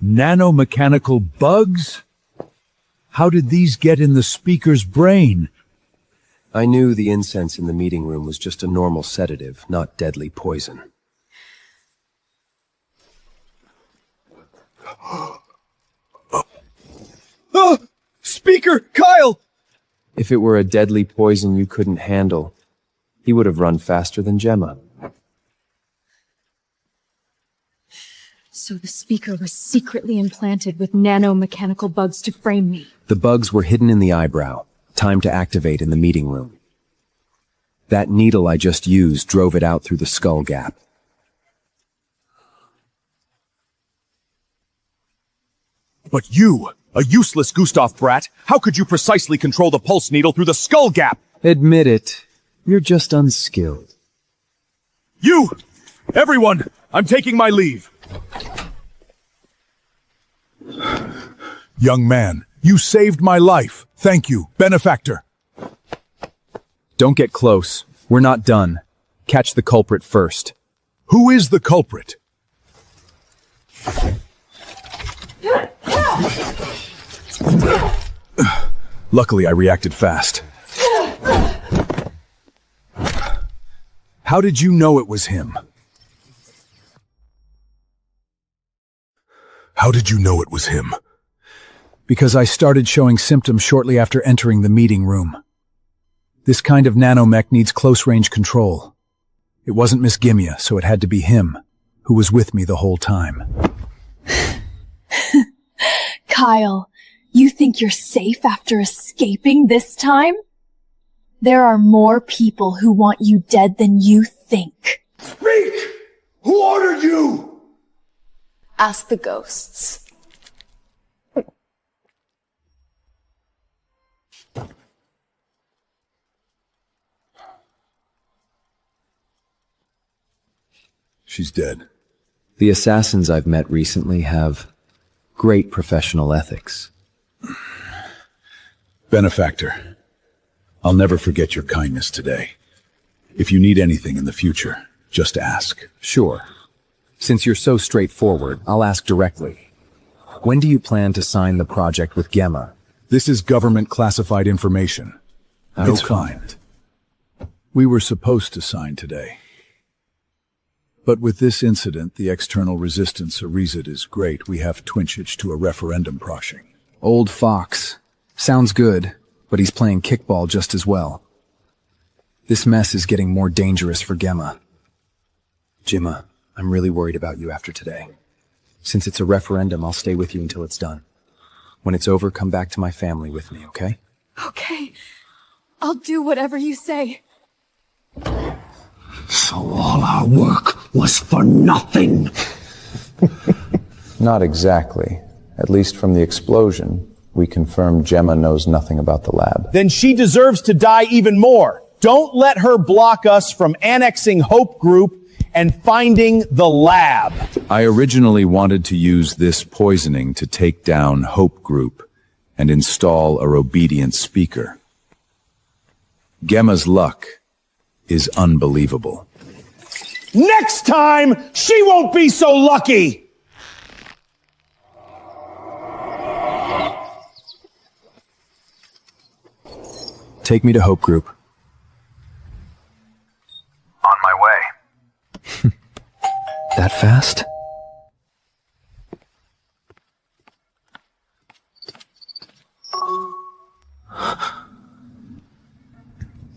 Nanomechanical bugs? How did these get in the speaker's brain? I knew the incense in the meeting room was just a normal sedative, not deadly poison. Speaker! Kyle! If it were a deadly poison you couldn't handle, he would have run faster than Gemma. So the speaker was secretly implanted with nanomechanical bugs to frame me. The bugs were hidden in the eyebrow. Time to activate in the meeting room. That needle I just used drove it out through the skull gap. But you, a useless Gustav brat, how could you precisely control the pulse needle through the skull gap? Admit it. You're just unskilled. You! Everyone! I'm taking my leave. Young man, you saved my life. Thank you, benefactor. Don't get close. We're not done. Catch the culprit first. Who is the culprit? Luckily, I reacted fast. How did you know it was him? How did you know it was him? Because I started showing symptoms shortly after entering the meeting room. This kind of nanomech needs close-range control. It wasn't Miss Gimia, so it had to be him, who was with me the whole time. Kyle, you think you're safe after escaping this time? There are more people who want you dead than you think. Speak! Who ordered you? Ask the ghosts. She's dead. The assassins I've met recently have great professional ethics. Benefactor, I'll never forget your kindness today. If you need anything in the future, just ask. Sure. Since you're so straightforward, I'll ask directly. When do you plan to sign the project with Gemma? This is government classified information. It's fine. We were supposed to sign today. But with this incident, the external resistance Arizid is great. We have twinchage to a referendum proshing. Old fox. Sounds good, but he's playing kickball just as well. This mess is getting more dangerous for Gemma. Gemma, I'm really worried about you after today. Since it's a referendum, I'll stay with you until it's done. When it's over, come back to my family with me, okay? Okay. I'll do whatever you say. So all our work was for nothing. Not exactly. At least from the explosion, we confirmed Gemma knows nothing about the lab. Then she deserves to die even more. Don't let her block us from annexing Hope Group and finding the lab. I originally wanted to use this poisoning to take down Hope Group and install a obedient speaker. Gemma's luck is unbelievable. Next time, she won't be so lucky! Take me to Hope Group. On my way. That fast?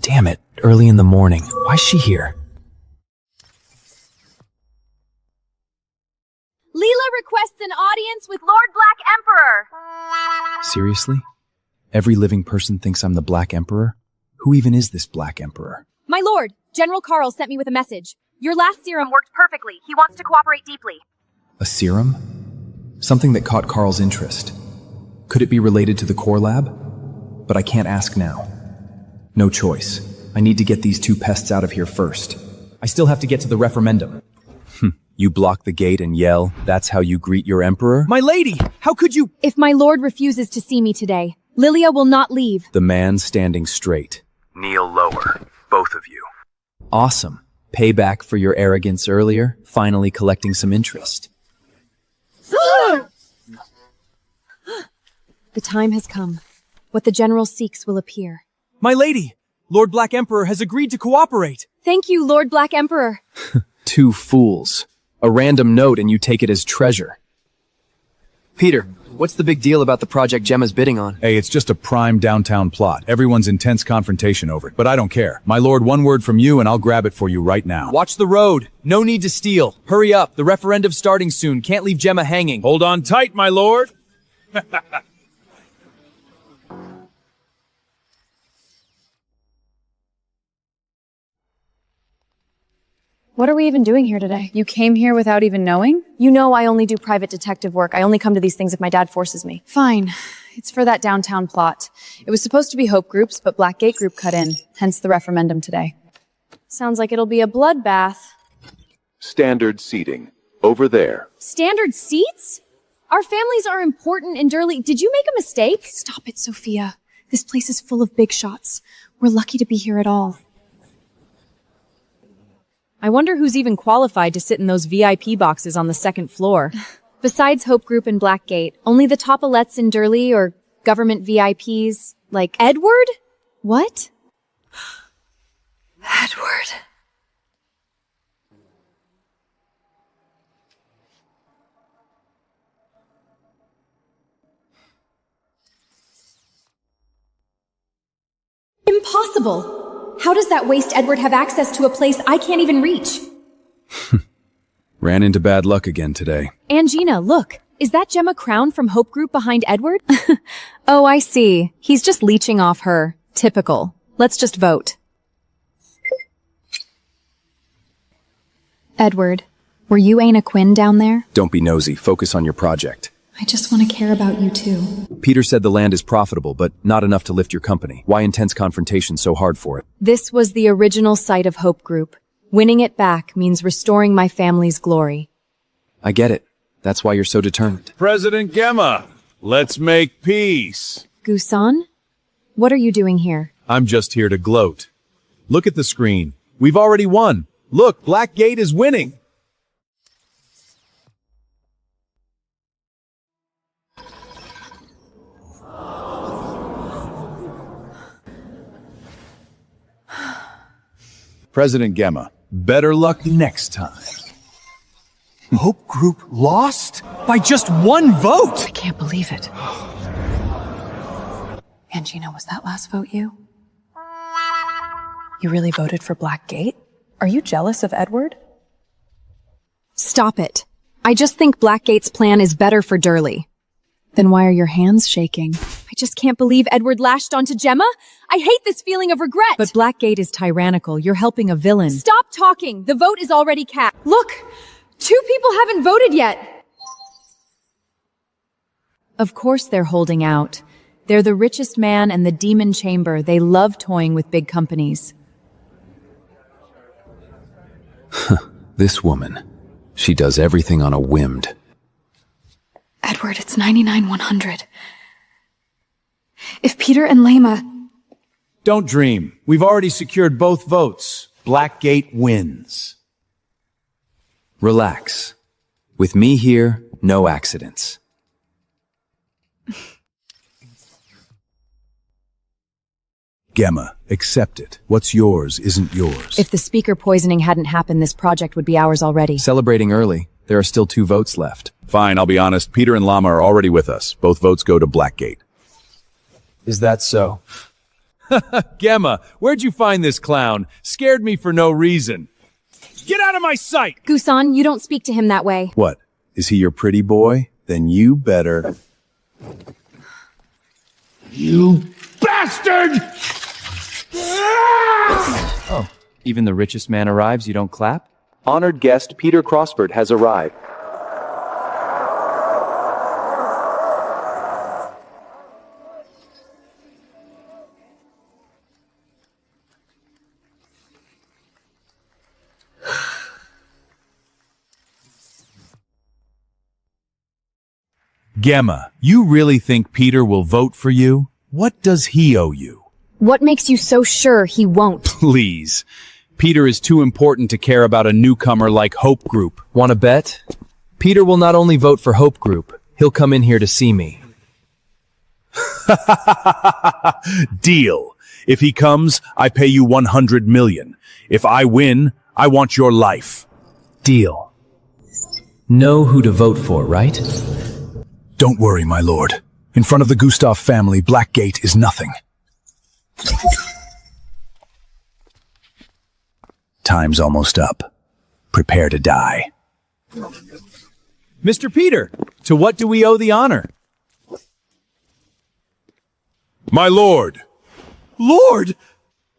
Damn it, early in the morning. Why's she here? Leela requests an audience with Lord Black Emperor. Seriously? Every living person thinks I'm the Black Emperor? Who even is this Black Emperor? My lord, General Carl sent me with a message. Your last serum worked perfectly. He wants to cooperate deeply. A serum? Something that caught Carl's interest. Could it be related to the core lab? But I can't ask now. No choice. I need to get these two pests out of here first. I still have to get to the referendum. You block the gate and yell, that's how you greet your emperor? My lady, how could you— If my lord refuses to see me today, Lilia will not leave. The man standing straight. Kneel lower, both of you. Awesome. Payback for your arrogance earlier, finally collecting some interest. The time has come. What the general seeks will appear. My lady, Lord Black Emperor has agreed to cooperate. Thank you, Lord Black Emperor. Two fools. A random note and you take it as treasure. Peter, what's the big deal about the project Gemma's bidding on? Hey, it's just a prime downtown plot. Everyone's intense confrontation over it, but I don't care. My lord, one word from you and I'll grab it for you right now. Watch the road. No need to steal. Hurry up. The referendum's starting soon. Can't leave Gemma hanging. Hold on tight, my lord. What are we even doing here today? You came here without even knowing? You know I only do private detective work. I only come to these things if my dad forces me. Fine. It's for that downtown plot. It was supposed to be Hope Groups, but Blackgate Group cut in. Hence the referendum today. Sounds like it'll be a bloodbath. Standard seating. Over there. Standard seats? Our families are important in Durley. Did you make a mistake? Stop it, Sophia. This place is full of big shots. We're lucky to be here at all. I wonder who's even qualified to sit in those VIP boxes on the second floor. Besides Hope Group and Blackgate, only the top-alettes in Durley or government VIPs, like Edward? What? Edward. Impossible! How does that waste Edward have access to a place I can't even reach? Ran into bad luck again today. Angina, look. Is that Gemma Crown from Hope Group behind Edward? Oh, I see. He's just leeching off her. Typical. Let's just vote. Edward, were you Aina Quinn down there? Don't be nosy. Focus on your project. I just want to care about you too. Peter said the land is profitable, but not enough to lift your company. Why intense confrontation so hard for it? This was the original site of Hope Group. Winning it back means restoring my family's glory. I get it. That's why you're so determined. President Gemma, let's make peace. Gusan? What are you doing here? I'm just here to gloat. Look at the screen. We've already won. Look, Blackgate is winning. President Gemma, better luck next time. Hope Group lost? By just one vote! I can't believe it. Angina, was that last vote you? You really voted for Blackgate? Are you jealous of Edward? Stop it. I just think Blackgate's plan is better for Durley. Then why are your hands shaking? I just can't believe Edward lashed onto Gemma. I hate this feeling of regret. But Blackgate is tyrannical. You're helping a villain. Stop talking. The vote is already cast. Look, 2 people haven't voted yet. Of course they're holding out. They're the richest man and the demon chamber. They love toying with big companies. This woman. She does everything on a whim. Edward, it's 99-100. If Peter and Lema... Don't dream. We've already secured both votes. Blackgate wins. Relax. With me here, no accidents. Gemma, accept it. What's yours isn't yours. If the speaker poisoning hadn't happened, this project would be ours already. Celebrating early. There are still 2 votes left. Fine, I'll be honest. Peter and Lama are already with us. Both votes go to Blackgate. Is that so? Gemma, where'd you find this clown? Scared me for no reason. Get out of my sight! Gusan, you don't speak to him that way. What? Is he your pretty boy? Then you better... You bastard! Oh, Even the richest man arrives, you don't clap? Honored guest Peter Crossford has arrived. Gemma, you really think Peter will vote for you? What does he owe you? What makes you so sure he won't? Please. Peter is too important to care about a newcomer like Hope Group. Want to bet? Peter will not only vote for Hope Group, he'll come in here to see me. Deal. If he comes, I pay you 100 million. If I win, I want your life. Deal. Know who to vote for, right? Don't worry, my lord. In front of the Gustav family, Blackgate is nothing. Time's almost up. Prepare to die. Mr. Peter, to what do we owe the honor? My lord! Lord!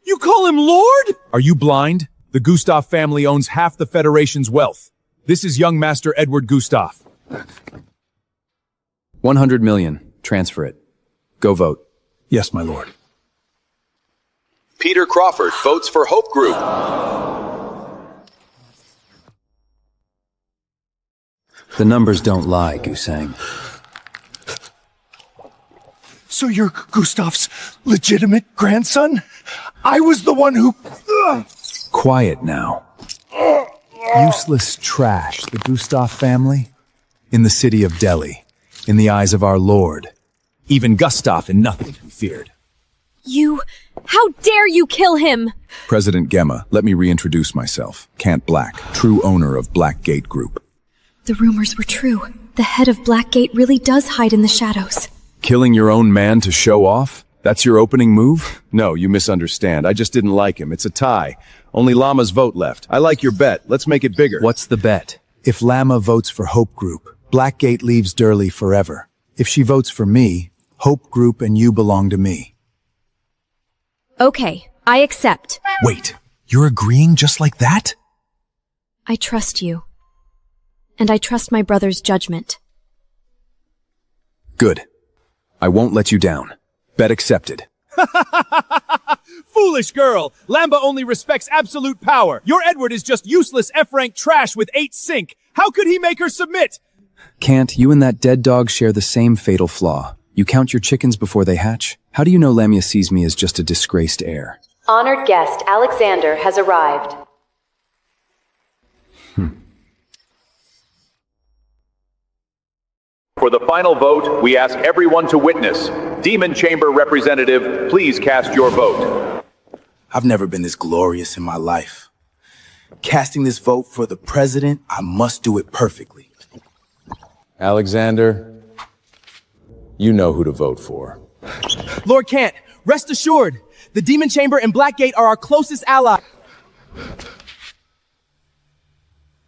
You call him Lord? Are you blind? The Gustav family owns half the Federation's wealth. This is young Master Edward Gustav. 100 million. Transfer it. Go vote. Yes, my lord. Peter Crawford votes for Hope Group. The numbers don't lie, Gusang. So you're Gustav's legitimate grandson? I was the one who... Quiet now. Useless trash, the Gustav family. In the city of Delhi, in the eyes of our lord, even Gustav and nothing to be feared. How dare you kill him? President Gemma, let me reintroduce myself. Kant Black, true owner of Blackgate Group. The rumors were true. The head of Blackgate really does hide in the shadows. Killing your own man to show off? That's your opening move? No, you misunderstand. I just didn't like him. It's a tie. Only Lama's vote left. I like your bet. Let's make it bigger. What's the bet? If Lama votes for Hope Group, Blackgate leaves Durley forever. If she votes for me, Hope Group and you belong to me. Okay, I accept. Wait, you're agreeing just like that? I trust you. And I trust my brother's judgment. Good. I won't let you down. Bet accepted. Foolish girl! Lamba only respects absolute power. Your Edward is just useless F-rank trash with 8 sync. How could he make her submit? Can't, you and that dead dog share the same fatal flaw. You count your chickens before they hatch? How do you know Lamia sees me as just a disgraced heir? Honored guest Alexander has arrived. For the final vote, we ask everyone to witness. Demon Chamber representative, please cast your vote. I've never been this glorious in my life. Casting this vote for the president, I must do it perfectly. Alexander, you know who to vote for. Lord Kant, rest assured, the Demon Chamber and Blackgate are our closest ally.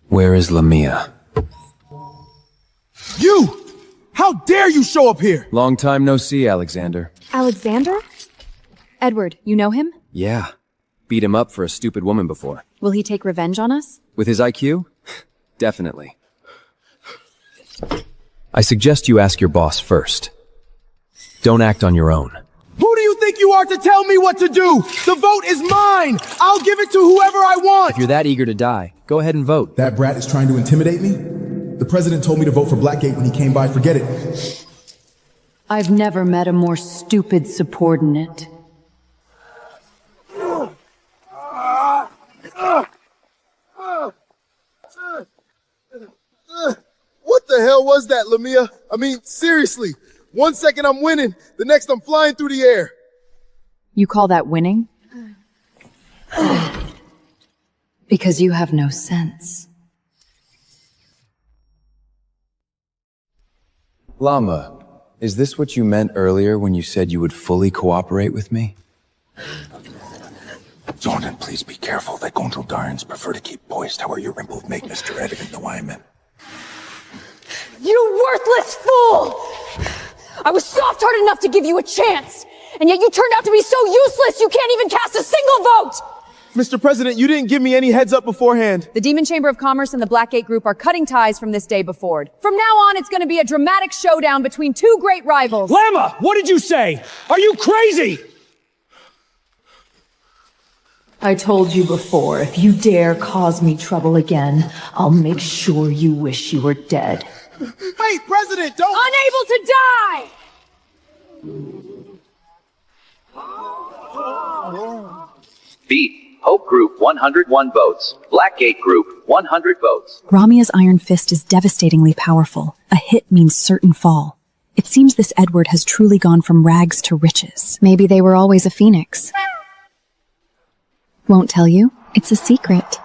Where is Lamia? You! How dare you show up here? Long time no see, Alexander. Alexander? Edward, you know him? Yeah. Beat him up for a stupid woman before. Will he take revenge on us? With his IQ? Definitely. I suggest you ask your boss first. Don't act on your own. Who do you think you are to tell me what to do? The vote is mine! I'll give it to whoever I want! If you're that eager to die, go ahead and vote. That brat is trying to intimidate me? The president told me to vote for Blackgate when he came by. Forget it. I've never met a more stupid subordinate. What the hell was that, Lamia? I mean, seriously. 1 second I'm winning, the next I'm flying through the air. You call that winning? Because you have no sense. Lama, is this what you meant earlier when you said you would fully cooperate with me? Jordan, please be careful. The Gondaldarians prefer to keep poised. How are your impulse make Mr. Edigan know I meant? You worthless fool! I was soft-hearted enough to give you a chance, and yet you turned out to be so useless you can't even cast a single vote! Mr. President, you didn't give me any heads up beforehand. The Demon Chamber of Commerce and the Blackgate Group are cutting ties from this day before. From now on, it's going to be a dramatic showdown between two great rivals. Llama, what did you say? Are you crazy? I told you before, if you dare cause me trouble again, I'll make sure you wish you were dead. Wait, President, don't— Unable to die! B. Hope Group 101 votes. Blackgate Group 100 votes. Ramia's iron fist is devastatingly powerful. A hit means certain fall. It seems this Edward has truly gone from rags to riches. Maybe they were always a phoenix. Won't tell you. It's a secret.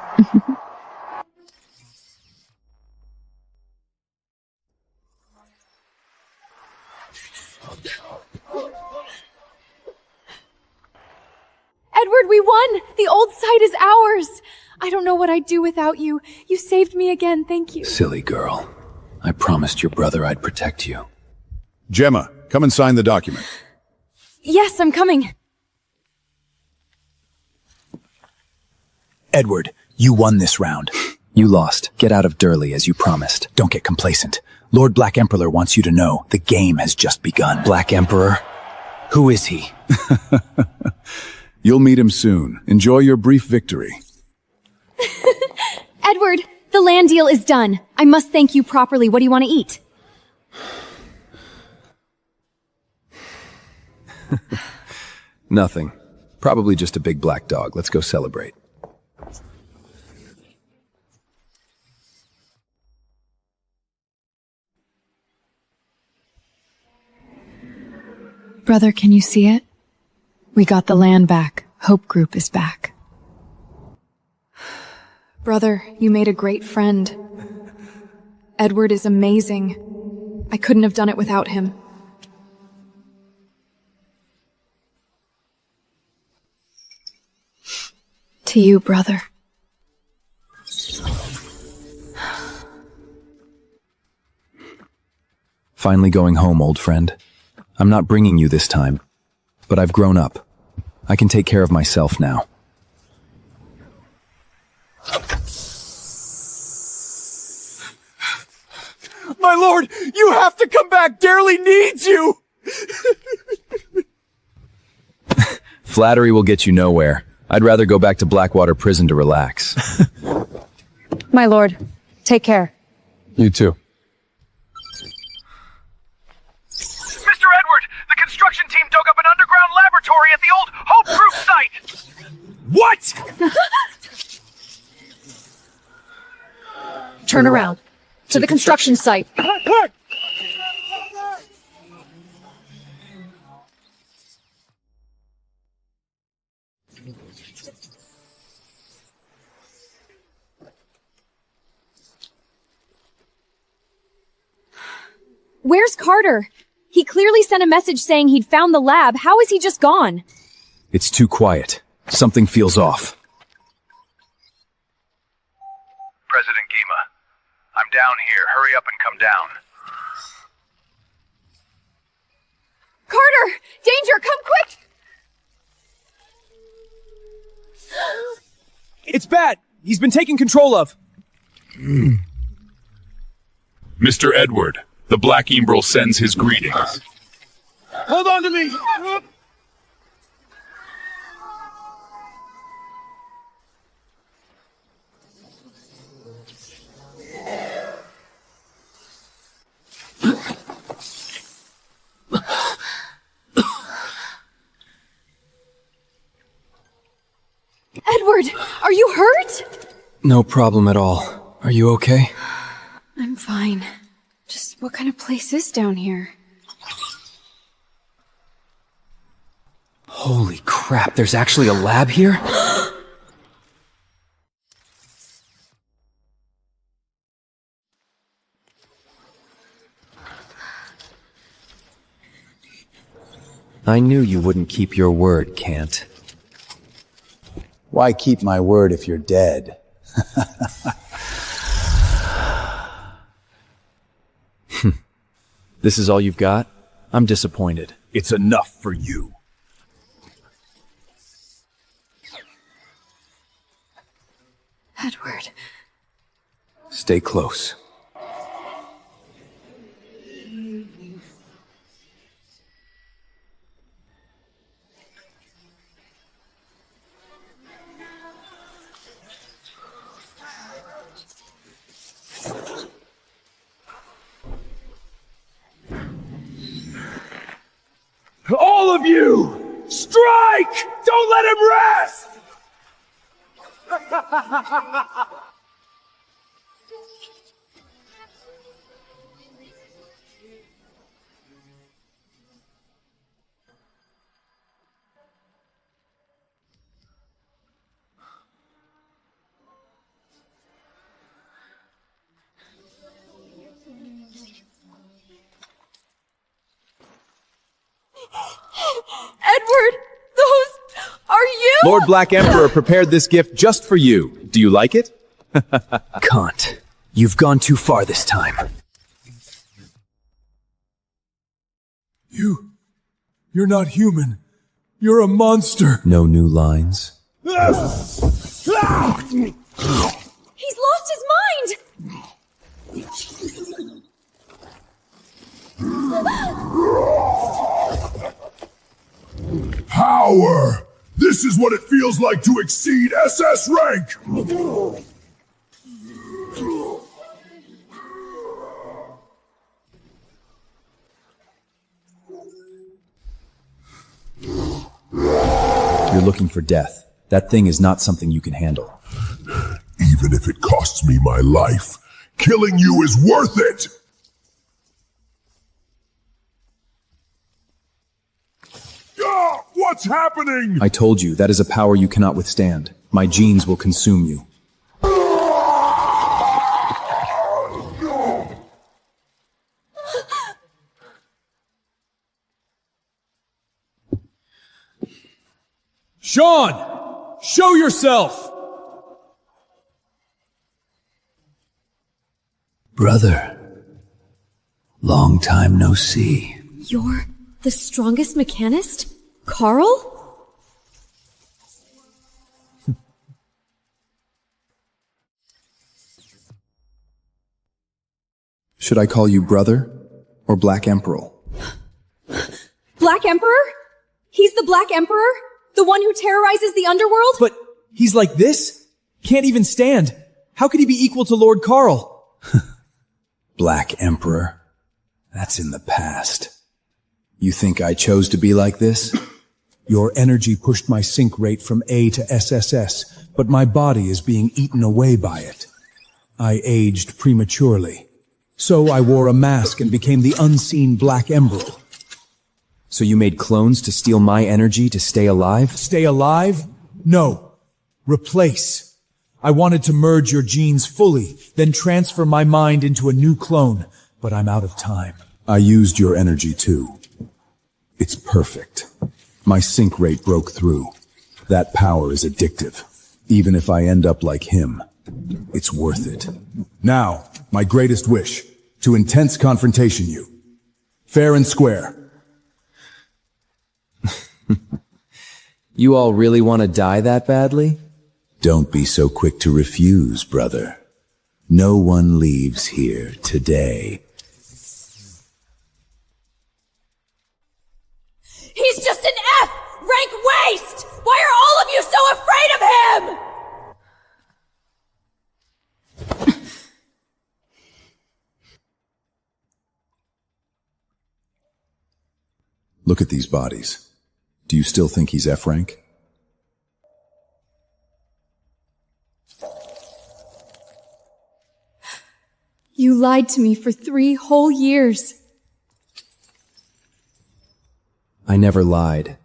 Edward, we won! The old site is ours! I don't know what I'd do without you. You saved me again, thank you. Silly girl. I promised your brother I'd protect you. Gemma, come and sign the document. Yes, I'm coming. Edward, you won this round. You lost. Get out of Durley as you promised. Don't get complacent. Lord Black Emperor wants you to know the game has just begun. Black Emperor? Who is he? You'll meet him soon. Enjoy your brief victory. Edward, the land deal is done. I must thank you properly. What do you want to eat? Nothing. Probably just a big black dog. Let's go celebrate. Brother, can you see it? We got the land back. Hope Group is back. Brother, you made a great friend. Edward is amazing. I couldn't have done it without him. To you, brother. Finally going home, old friend. I'm not bringing you this time, but I've grown up. I can take care of myself now. My lord, you have to come back! Darley needs you! Flattery will get you nowhere. I'd rather go back to Blackwater Prison to relax. My lord, take care. You too. Mr. Edward, the construction team dug up an underground laboratory at the old Hope Group site! What? Turn around. To the construction site. Where's Carter? He clearly sent a message saying he'd found the lab. How is he just gone? It's too quiet. Something feels off. President Gima, I'm down here. Hurry up and come down. Carter! Danger! Come quick! It's bad! He's been taken control of! Mr. Edward, the Black Emerald sends his greetings. Hold on to me! Edward, are you hurt? No problem at all. Are you okay? I'm fine. Just what kind of place is down here? Holy crap, there's actually a lab here? I knew you wouldn't keep your word, Cant. Why keep my word if you're dead? This is all you've got? I'm disappointed. It's enough for you. Edward. Stay close. All of you! Strike! Don't let him rest! Edward, those are you? Lord Black Emperor prepared this gift just for you. Do you like it? Can't. You've gone too far this time. You're not human. You're a monster. No new lines? He's lost his mind! Power! This is what it feels like to exceed SS rank! You're looking for death. That thing is not something you can handle. Even if it costs me my life, killing you is worth it! Ah, what's happening? I told you, that is a power you cannot withstand. My genes will consume you. Sean! Show yourself! Brother, long time no see. You're the strongest mechanist? Carl? Should I call you brother or Black Emperor? Black Emperor? He's the Black Emperor? The one who terrorizes the underworld? But he's like this? Can't even stand. How could he be equal to Lord Carl? Black Emperor? That's in the past. You think I chose to be like this? Your energy pushed my sync rate from A to SSS, but my body is being eaten away by it. I aged prematurely. So I wore a mask and became the unseen Black Emperor. So you made clones to steal my energy to stay alive? Stay alive? No. Replace. I wanted to merge your genes fully, then transfer my mind into a new clone, but I'm out of time. I used your energy too. It's perfect. My sync rate broke through. That power is addictive. Even if I end up like him, it's worth it. Now, my greatest wish, to intense confrontation you. Fair and square. You all really want to die that badly? Don't be so quick to refuse, brother. No one leaves here today. He's just an F-rank waste! Why are all of you so afraid of him? Look at these bodies. Do you still think he's F rank? You lied to me for 3 whole years. I never lied.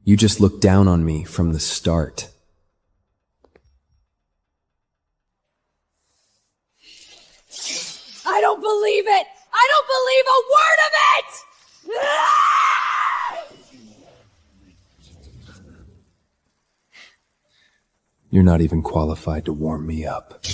You just looked down on me from the start. I don't believe it! I don't believe a word of it! You're not even qualified to warm me up.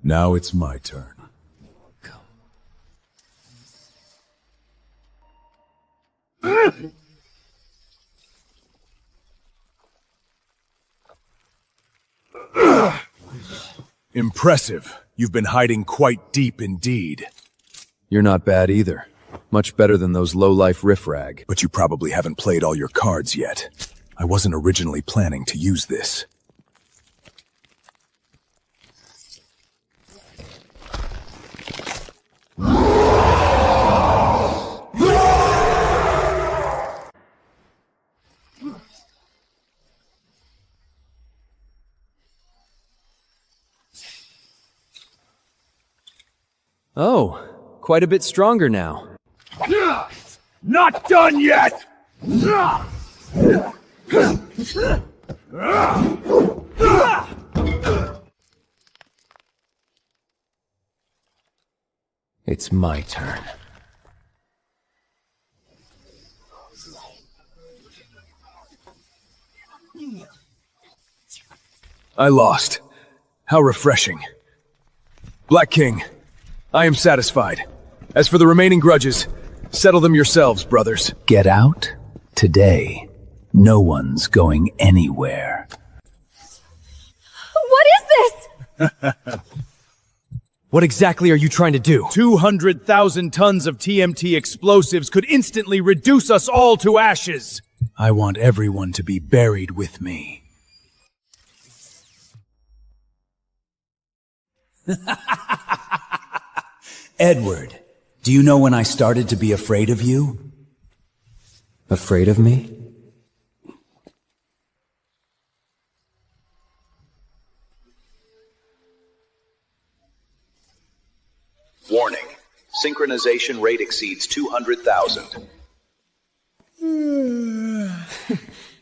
Now it's my turn. Impressive. You've been hiding quite deep indeed. You're not bad either. Much better than those low-life riffrag. But you probably haven't played all your cards yet. I wasn't originally planning to use this. Oh, quite a bit stronger now. Not done yet! It's my turn. I lost. How refreshing. Black King, I am satisfied. As for the remaining grudges, settle them yourselves, brothers. Get out today. No one's going anywhere. What is this? What exactly are you trying to do? 200,000 tons of TMT explosives could instantly reduce us all to ashes. I want everyone to be buried with me. Edward, do you know when I started to be afraid of you? Afraid of me? Warning. Synchronization rate exceeds 200,000.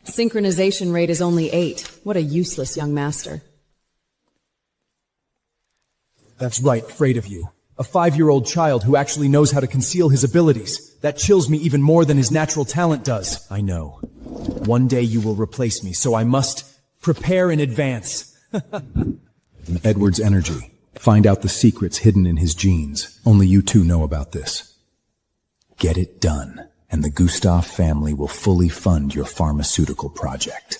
Synchronization rate is only 8. What a useless young master. That's right, afraid of you. A 5-year-old child who actually knows how to conceal his abilities. That chills me even more than his natural talent does. I know. One day you will replace me, so I must prepare in advance. Edward's energy. Find out the secrets hidden in his genes. Only you two know about this. Get it done, and the Gustav family will fully fund your pharmaceutical project.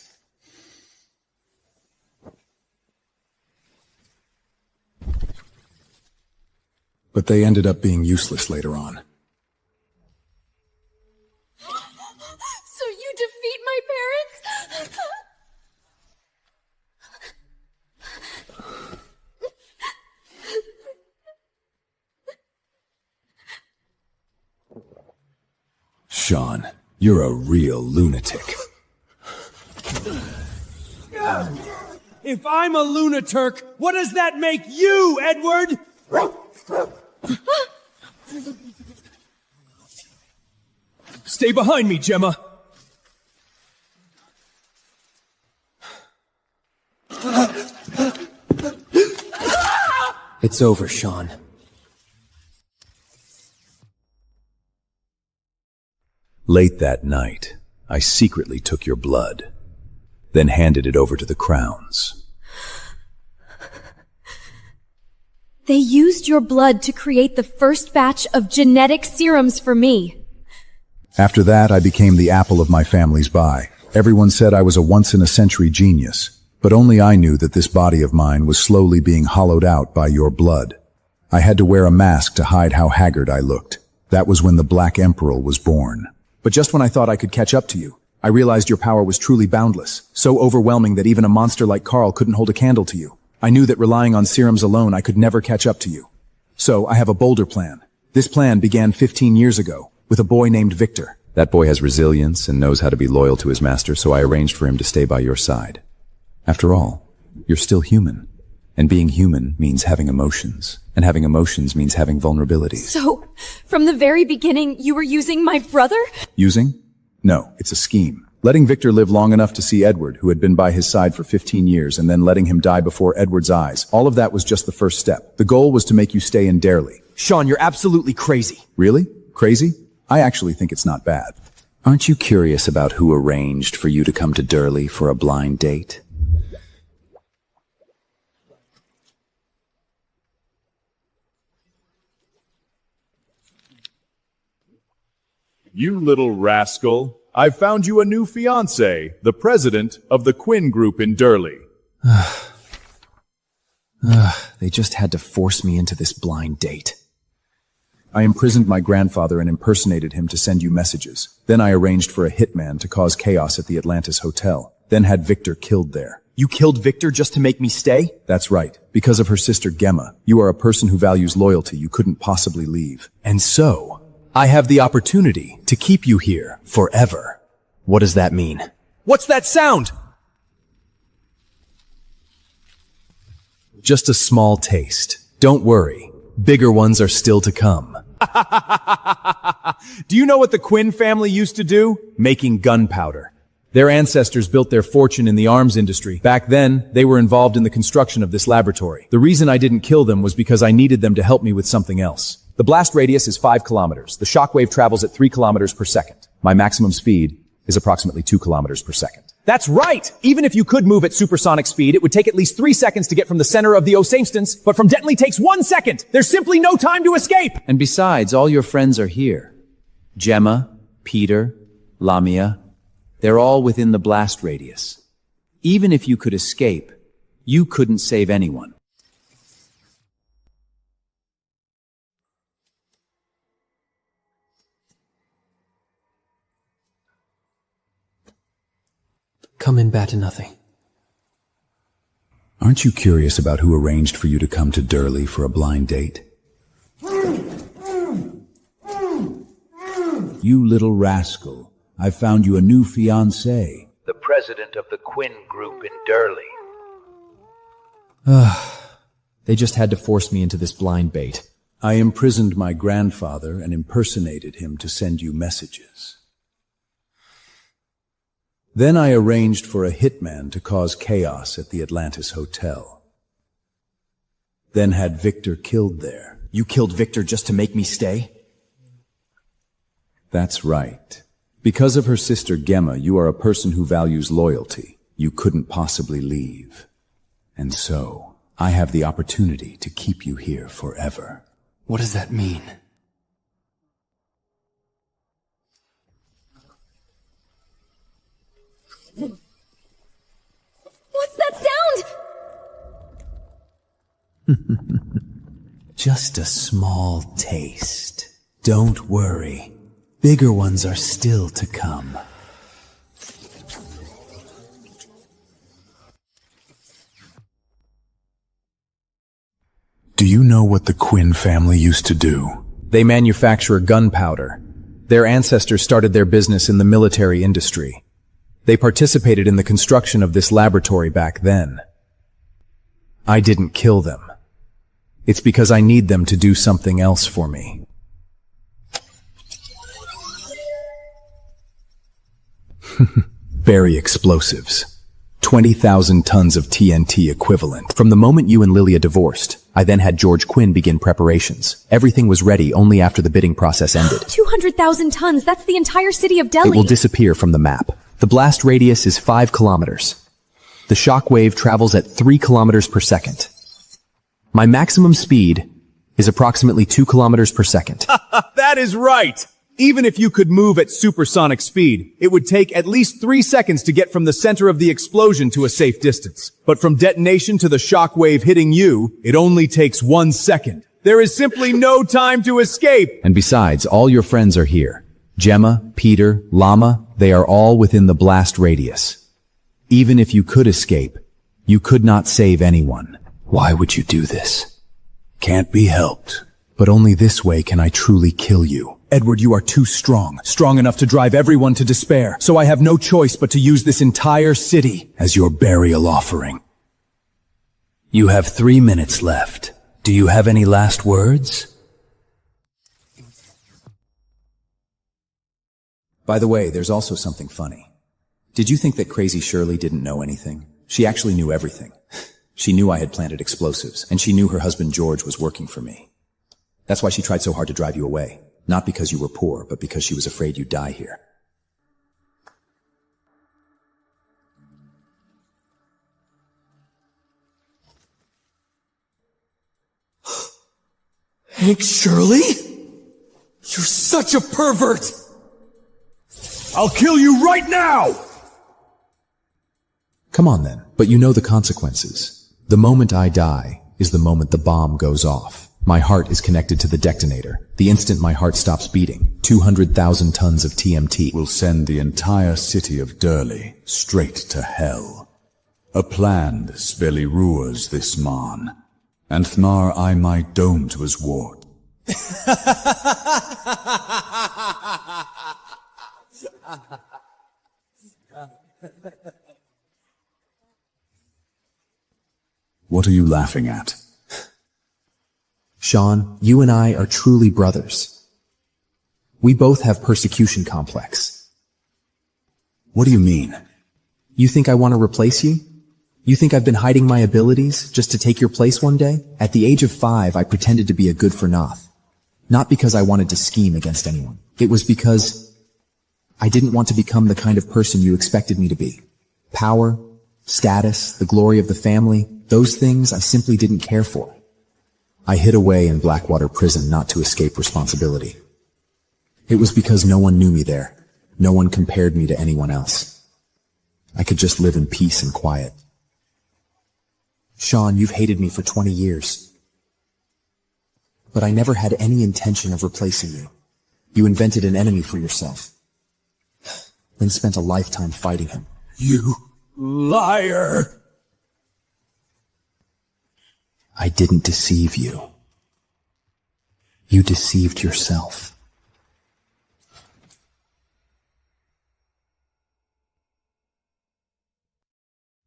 But they ended up being useless later on. So you defeat my parents? Sean, you're a real lunatic. If I'm a lunatic, what does that make you, Edward? Stay behind me, Gemma. It's over, Sean. Late that night, I secretly took your blood, then handed it over to the Crowns. They used your blood to create the first batch of genetic serums for me. After that, I became the apple of my family's eye. Everyone said I was a once-in-a-century genius, but only I knew that this body of mine was slowly being hollowed out by your blood. I had to wear a mask to hide how haggard I looked. That was when the Black Emperor was born. But just when I thought I could catch up to you, I realized your power was truly boundless, so overwhelming that even a monster like Carl couldn't hold a candle to you. I knew that relying on serums alone, I could never catch up to you. So I have a bolder plan. This plan began 15 years ago, with a boy named Victor. That boy has resilience and knows how to be loyal to his master, so I arranged for him to stay by your side. After all, you're still human. And being human means having emotions. And having emotions means having vulnerabilities. So, from the very beginning, you were using my brother? Using? No, it's a scheme. Letting Victor live long enough to see Edward, who had been by his side for 15 years, and then letting him die before Edward's eyes. All of that was just the first step. The goal was to make you stay in Darely. Sean, you're absolutely crazy. Really? Crazy? I actually think it's not bad. Aren't you curious about who arranged for you to come to Darely for a blind date? You little rascal. I found you a new fiancé, the president of the Quinn Group in Durley. They just had to force me into this blind date. I imprisoned my grandfather and impersonated him to send you messages. Then I arranged for a hitman to cause chaos at the Atlantis Hotel. Then had Victor killed there. You killed Victor just to make me stay? That's right. Because of her sister Gemma, you are a person who values loyalty. You couldn't possibly leave. And so, I have the opportunity to keep you here forever. What does that mean? What's that sound? Just a small taste. Don't worry. Bigger ones are still to come. Do you know what the Quinn family used to do? Making gunpowder. Their ancestors built their fortune in the arms industry. Back then, they were involved in the construction of this laboratory. The reason I didn't kill them was because I needed them to help me with something else. The blast radius is 5 kilometers. The shockwave travels at 3 kilometers per second. My maximum speed is approximately 2 kilometers per second. That's right! Even if you could move at supersonic speed, it would take at least 3 seconds to get from the center of the Osamestance, but from Dentley takes 1 second! There's simply no time to escape! And besides, all your friends are here. Gemma, Peter, Lamia, they're all within the blast radius. Even if you could escape, you couldn't save anyone. Come in bad to nothing. Aren't you curious about who arranged for you to come to Durley for a blind date? You little rascal. I found you a new fiancé. The president of the Quinn Group in Durley. They just had to force me into this blind bait. I imprisoned my grandfather and impersonated him to send you messages. Then I arranged for a hitman to cause chaos at the Atlantis Hotel. Then had Victor killed there. You killed Victor just to make me stay? That's right. Because of her sister Gemma, you are a person who values loyalty. You couldn't possibly leave. And so, I have the opportunity to keep you here forever. What does that mean? What's that sound? Just a small taste. Don't worry. Bigger ones are still to come. Do you know what the Quinn family used to do? They manufacture gunpowder. Their ancestors started their business in the military industry. They participated in the construction of this laboratory back then. I didn't kill them. It's because I need them to do something else for me. Very explosives. 20,000 tons of TNT equivalent. From the moment you and Lilia divorced, I then had George Quinn begin preparations. Everything was ready only after the bidding process ended. 200,000 tons, that's the entire city of Delhi. It will disappear from the map. The blast radius is 5 kilometers. The shock wave travels at 3 kilometers per second. My maximum speed is approximately 2 kilometers per second. That is right! Even if you could move at supersonic speed, it would take at least 3 seconds to get from the center of the explosion to a safe distance. But from detonation to the shock wave hitting you, it only takes 1 second. There is simply no time to escape! And besides, all your friends are here. Gemma, Peter, Lama, they are all within the blast radius. Even if you could escape, you could not save anyone. Why would you do this? Can't be helped. But only this way can I truly kill you. Edward, you are too strong. Strong enough to drive everyone to despair. So I have no choice but to use this entire city as your burial offering. You have 3 minutes left. Do you have any last words? By the way, there's also something funny. Did you think that Crazy Shirley didn't know anything? She actually knew everything. She knew I had planted explosives, and she knew her husband George was working for me. That's why she tried so hard to drive you away. Not because you were poor, but because she was afraid you'd die here. Hank Shirley? You're such a pervert! I'll kill you right now! Come on then, but you know the consequences. The moment I die is the moment the bomb goes off. My heart is connected to the detonator. The instant my heart stops beating, 200,000 tons of TMT will send the entire city of Durley straight to hell. A planned spelly ruas this man, and thnar I my dome to his ward. What are you laughing at? Sean, you and I are truly brothers. We both have persecution complex. What do you mean? You think I want to replace you? You think I've been hiding my abilities just to take your place one day? At the age of 5, I pretended to be a good-for-nothing. Not because I wanted to scheme against anyone. It was because I didn't want to become the kind of person you expected me to be. Power, status, the glory of the family, those things I simply didn't care for. I hid away in Blackwater Prison not to escape responsibility. It was because no one knew me there. No one compared me to anyone else. I could just live in peace and quiet. Sean, you've hated me for 20 years. But I never had any intention of replacing you. You invented an enemy for yourself, then spent a lifetime fighting him. You liar! I didn't deceive you. You deceived yourself.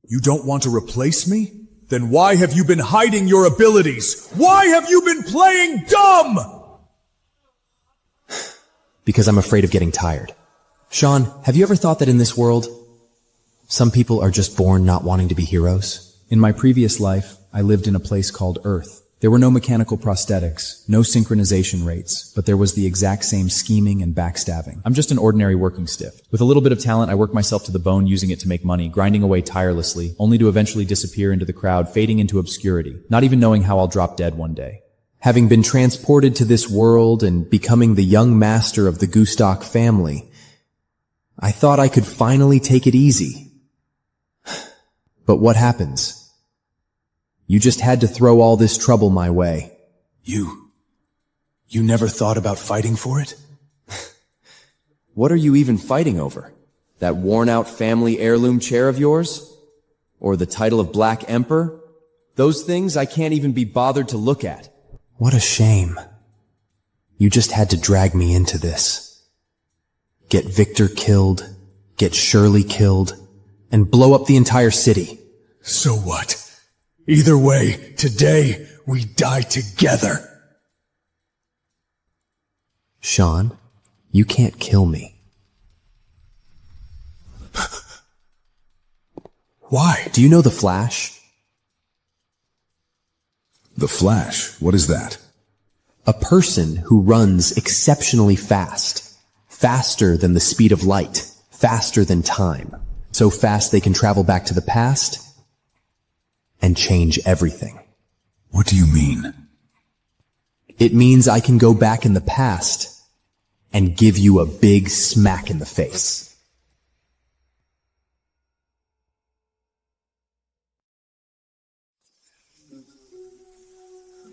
You don't want to replace me? Then why have you been hiding your abilities? Why have you been playing dumb? Because I'm afraid of getting tired. Sean, have you ever thought that in this world, some people are just born not wanting to be heroes? In my previous life, I lived in a place called Earth. There were no mechanical prosthetics, no synchronization rates, but there was the exact same scheming and backstabbing. I'm just an ordinary working stiff. With a little bit of talent, I work myself to the bone using it to make money, grinding away tirelessly, only to eventually disappear into the crowd, fading into obscurity, not even knowing how I'll drop dead one day. Having been transported to this world and becoming the young master of the Gustock family, I thought I could finally take it easy. But what happens? You just had to throw all this trouble my way. You never thought about fighting for it? What are you even fighting over? That worn-out family heirloom chair of yours? Or the title of Black Emperor? Those things I can't even be bothered to look at. What a shame. You just had to drag me into this. Get Victor killed, get Shirley killed, and blow up the entire city. So what? Either way, today, we die together. Sean, you can't kill me. Why? Do you know the Flash? The Flash? What is that? A person who runs exceptionally fast. Faster than the speed of light. Faster than time. So fast they can travel back to the past and change everything. What do you mean? It means I can go back in the past and give you a big smack in the face.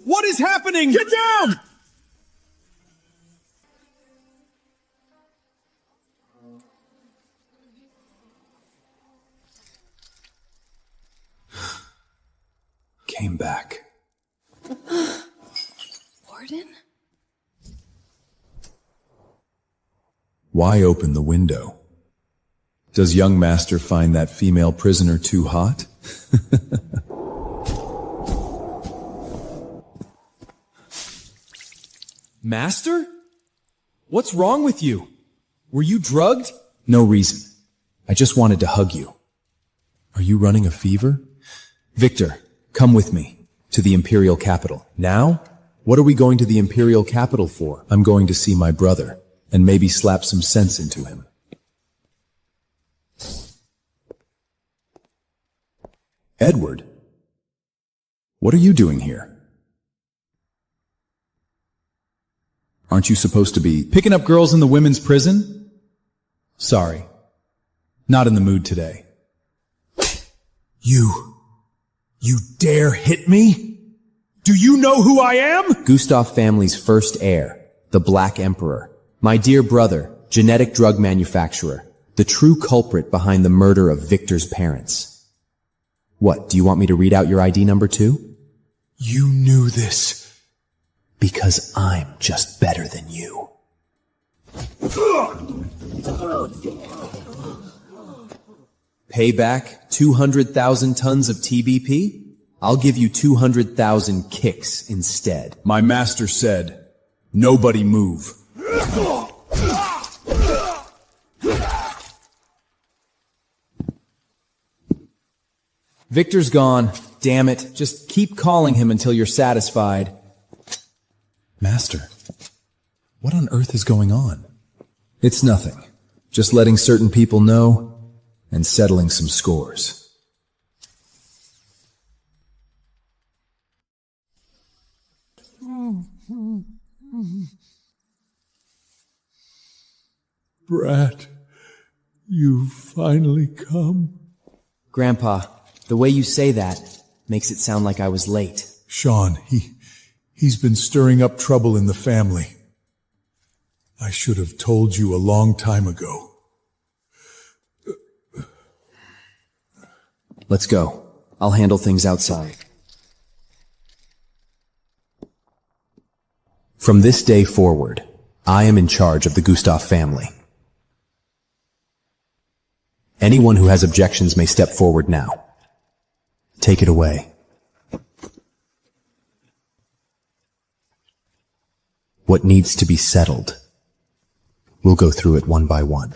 What is happening? Get down! Came back. Warden? Why open the window? Does young master find that female prisoner too hot? Master? What's wrong with you? Were you drugged? No reason. I just wanted to hug you. Are you running a fever? Victor, come with me to the Imperial capital. Now? What are we going to the Imperial capital for? I'm going to see my brother and maybe slap some sense into him. Edward, what are you doing here? Aren't you supposed to be picking up girls in the women's prison? Sorry. Not in the mood today. You dare hit me? Do you know who I am? Gustav family's first heir, the Black Emperor. My dear brother, genetic drug manufacturer. The true culprit behind the murder of Victor's parents. What, do you want me to read out your ID number too? You knew this. Because I'm just better than you. Payback 200,000 tons of TBP? I'll give you 200,000 kicks instead. My master said, nobody move. Victor's gone. Damn it. Just keep calling him until you're satisfied. Master, what on earth is going on? It's nothing. Just letting certain people know and settling some scores. Brat, you finally come. Grandpa, the way you say that makes it sound like I was late. Sean, he's been stirring up trouble in the family. I should have told you a long time ago. Let's go. I'll handle things outside. From this day forward, I am in charge of the Gustav family. Anyone who has objections may step forward now. Take it away. What needs to be settled? We'll go through it one by one.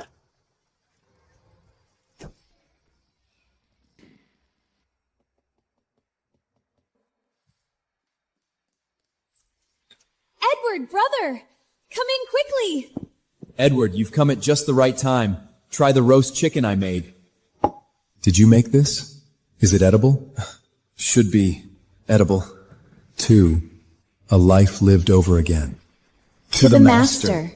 Edward, brother! Come in quickly! Edward, you've come at just the right time. Try the roast chicken I made. Did you make this? Is it edible? Should be edible. 2. A life lived over again. To the master.